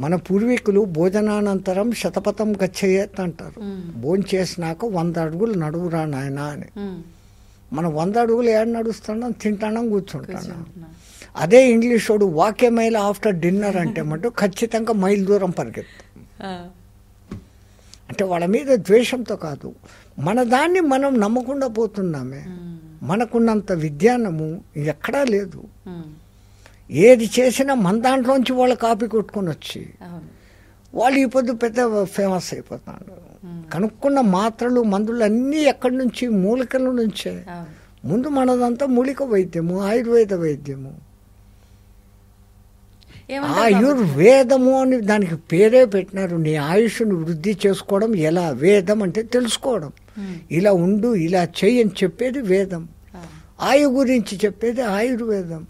మన పూర్వీకులు భోజనానంతరం శతపథం గచ్చేయత్ అంటారు. భోజనం చేసినాక 100 అడుగులు నడువురా నాయనా అని. మనం 100 అడుగులు ఏడ నడుస్తున్నాం, తింటాం, కూర్చుంటాం. అదే ఇంగ్లీష్ వాడు వాక్ ఏ మైల్ ఆఫ్టర్ డిన్నర్ అంటే మటు ఖచ్చితంగా మైల్ దూరం పరిగెత్తు. అంటే వాళ్ళ మీద ద్వేషంతో కాదు, మన దాన్ని మనం నమ్మకుండా పోతున్నామే. మనకున్నంత విజ్ఞానము ఎక్కడా లేదు. ఏది చేసినా మన దాంట్లోంచి వాళ్ళు కాపీ కొట్టుకొని వచ్చి వాళ్ళు ఈ పొద్దు పెద్ద ఫేమస్ అయిపోతాడు. కనుక్కున్న మాత్రలు మందులు అన్నీ ఎక్కడి నుంచి, మూలికల నుంచే. ముందు మనదంతా మూలిక వైద్యము, ఆయుర్వేద వైద్యము. ఆయుర్వేదము అని దానికి పేరే పెట్టినారు. నీ ఆయుష్ను వృద్ధి చేసుకోవడం ఎలా, వేదం అంటే తెలుసుకోవడం. ఇలా ఉండు, ఇలా చెయ్యి అని చెప్పేది వేదం. ఆయు గురించి చెప్పేది ఆయుర్వేదం.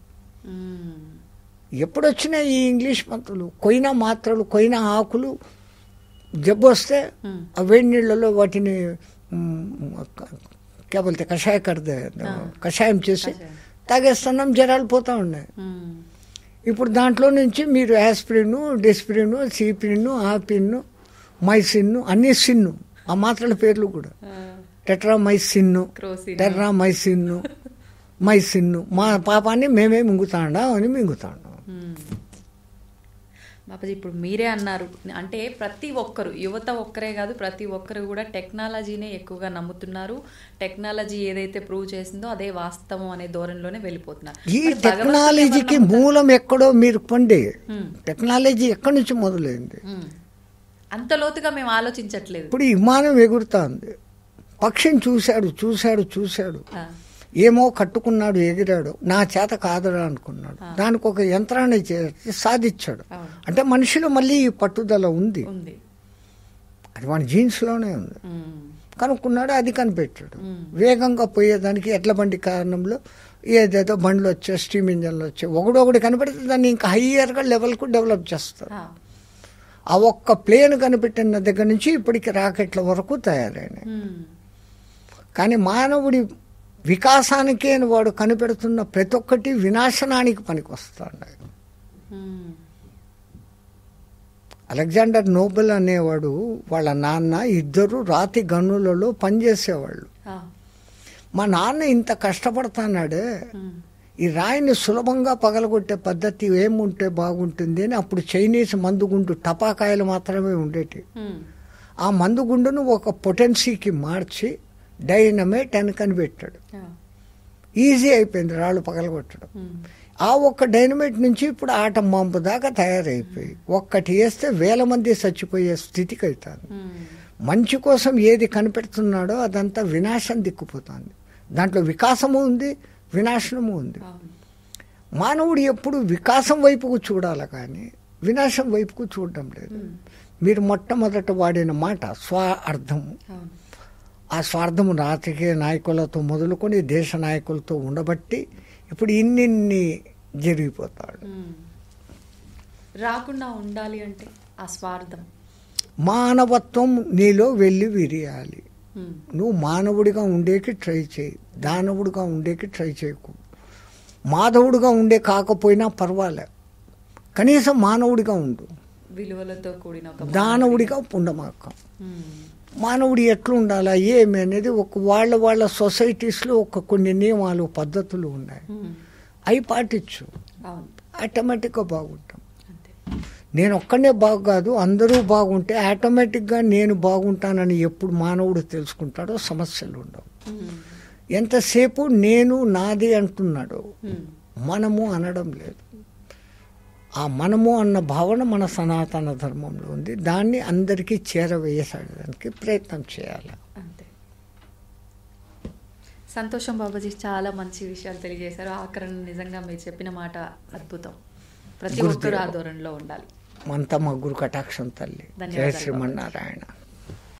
ఎప్పుడొచ్చినా ఈ ఇంగ్లీష్ మంత్రులు, కొయినా మాత్రలు, కొయినా ఆకులు జబ్బు వస్తే ఆ వేడి నీళ్ళలో వాటిని కేవలం కషాయం చేసి తాగేస్తున్నాం, జ్వరాలు పోతూ ఉన్నాయి. ఇప్పుడు దాంట్లో నుంచి మీరు యాస్పిరిన్, డెస్పిరిన్, సిపిరిన్, ఆపిన్, మైసిన్, అన్ని సిన్ను, ఆ మాత్రల పేర్లు కూడా టెట్రామైసిన్, టెర్రామైసిన్, మైసిన్. మా పాపాన్ని మేమే మింగుతాడా అని మింగుతాడు. బాబాజీ, ఇప్పుడు మీరే అన్నారు, అంటే ప్రతి ఒక్కరు, యువత ఒక్కరే కాదు, ప్రతి ఒక్కరు కూడా టెక్నాలజీనే ఎక్కువగా నమ్ముతున్నారు. టెక్నాలజీ ఏదైతే ప్రూవ్ చేసిందో అదే వాస్తవం అనే ధోరణిలోనే వెళ్ళిపోతున్నారు. ఈ టెక్నాలజీకి మూలం ఎక్కడో మీరు పండి. టెక్నాలజీ ఎక్కడి నుంచి మొదలైంది? అంత లోతుగా మేము ఆలోచించట్లేదు. ఇప్పుడు విమానం ఎగురుతుంది, పక్షిని చూశాడు, ఏమో కట్టుకున్నాడు, ఎగిరాడు, నా చేత కాదురా అనుకున్నాడు, దానికి ఒక యంత్రాన్ని సాధించాడు. అంటే మనిషిలో మళ్ళీ ఈ పట్టుదల ఉంది. అది మన జీన్స్లోనే ఉంది. కనుక్కున్నాడు, అది కనిపెట్టాడు. వేగంగా పోయేదానికి ఎడ్ల బండి కారణంలో ఏదేదో బండ్లు వచ్చాయి, స్టీమ్ ఇంజన్లు వచ్చాయి, ఒకటి కనిపెడితే దాన్ని ఇంకా హయ్యర్గా లెవెల్కు డెవలప్ చేస్తారు. ఆ ఒక్క ప్లేన్ కనిపెట్టిన దగ్గర నుంచి ఇప్పటికి రాకెట్ల వరకు తయారైనాయి. కానీ మానవుడి వికాసానికే వాడు కనిపెడుతున్న ప్రతి ఒక్కటి వినాశనానికి పనికొస్తున్నాయి. అలెగ్జాండర్ నోబెల్ అనేవాడు వాళ్ళ నాన్న ఇద్దరు రాతి గనులలో పనిచేసేవాళ్ళు. మా నాన్న ఇంత కష్టపడుతున్నాడే, ఈ రాయిని సులభంగా పగలగొట్టే పద్ధతి ఏముంటే బాగుంటుంది అని అప్పుడు చైనీస్ మందుగుండు టపాకాయలు మాత్రమే ఉండేటి. ఆ మందుగుండును ఒక పొటెన్సీకి మార్చి డైనమైట్ అని కనిపెట్టాడు. ఈజీ అయిపోయింది రాళ్ళు పగలగొట్టడం. ఆ ఒక్క డైనమైట్ నుంచి ఇప్పుడు ఆటం బాంబు దాకా తయారైపోయి ఒక్కటి వేస్తే 1000 మంది చచ్చిపోయే స్థితికి అవుతుంది. మంచి కోసం ఏది కనిపెడుతున్నాడో అదంతా వినాశం దిక్కుపోతుంది. దాంట్లో వికాసము ఉంది, వినాశనము ఉంది. మానవుడు ఎప్పుడు వికాసం వైపుకు చూడాలి కానీ వినాశం వైపుకు చూడడం లేదు. మీరు మొట్టమొదట వాడిన మాట స్వార్థము. ఆ స్వార్థము రాజకీయ నాయకులతో మొదలుకొని దేశ నాయకులతో ఉండబట్టి ఇప్పుడు ఇన్ని జరిగిపోతాడు. రాకుండా ఉండాలి అంటే ఆ స్వార్థం, మానవత్వం నీలో వెళ్ళి విరియాలి. నువ్వు మానవుడిగా ఉండేకి ట్రై చేయి, దానవుడిగా ఉండేకి ట్రై చేయకు. మాధవుడిగా ఉండే కాకపోయినా పర్వాలే, కనీసం మానవుడిగా ఉండు. విలువలతో కూడిన దానవుడిగా ఉండమాక. మానవుడు ఎట్లా ఉండాలా ఏమి అనేది వాళ్ళ సొసైటీస్లో కొన్ని నియమాలు పద్ధతులు ఉన్నాయి. అవి పాటించు, ఆటోమేటిక్గా బాగుంటాం. నేను ఒక్కనే బాగు కాదు, అందరూ బాగుంటే ఆటోమేటిక్గా నేను బాగుంటానని ఎప్పుడు మానవుడు తెలుసుకుంటాడో సమస్యలు ఉండవు. ఎంతసేపు నేను నాది అంటున్నాడు, మనము అనడం లేదు. ఆ మనము అన్న భావన మన సనాతన ధర్మంలో ఉంది. దాన్ని అందరికీ చేరవేయడానికి ప్రయత్నం చేయాలి. అంతే. సంతోషం బాబాజీ, చాలా మంచి విషయాలు తెలియజేశారు. ఆఖరణ నిజంగా మీరు చెప్పిన మాట అద్భుతం. ప్రతి ఒక్కరూ ఆ ధోరణిలో ఉండాలి. మంతా మా గురు కటాక్షం తల్లి. జయ శ్రీమన్నారాయణ.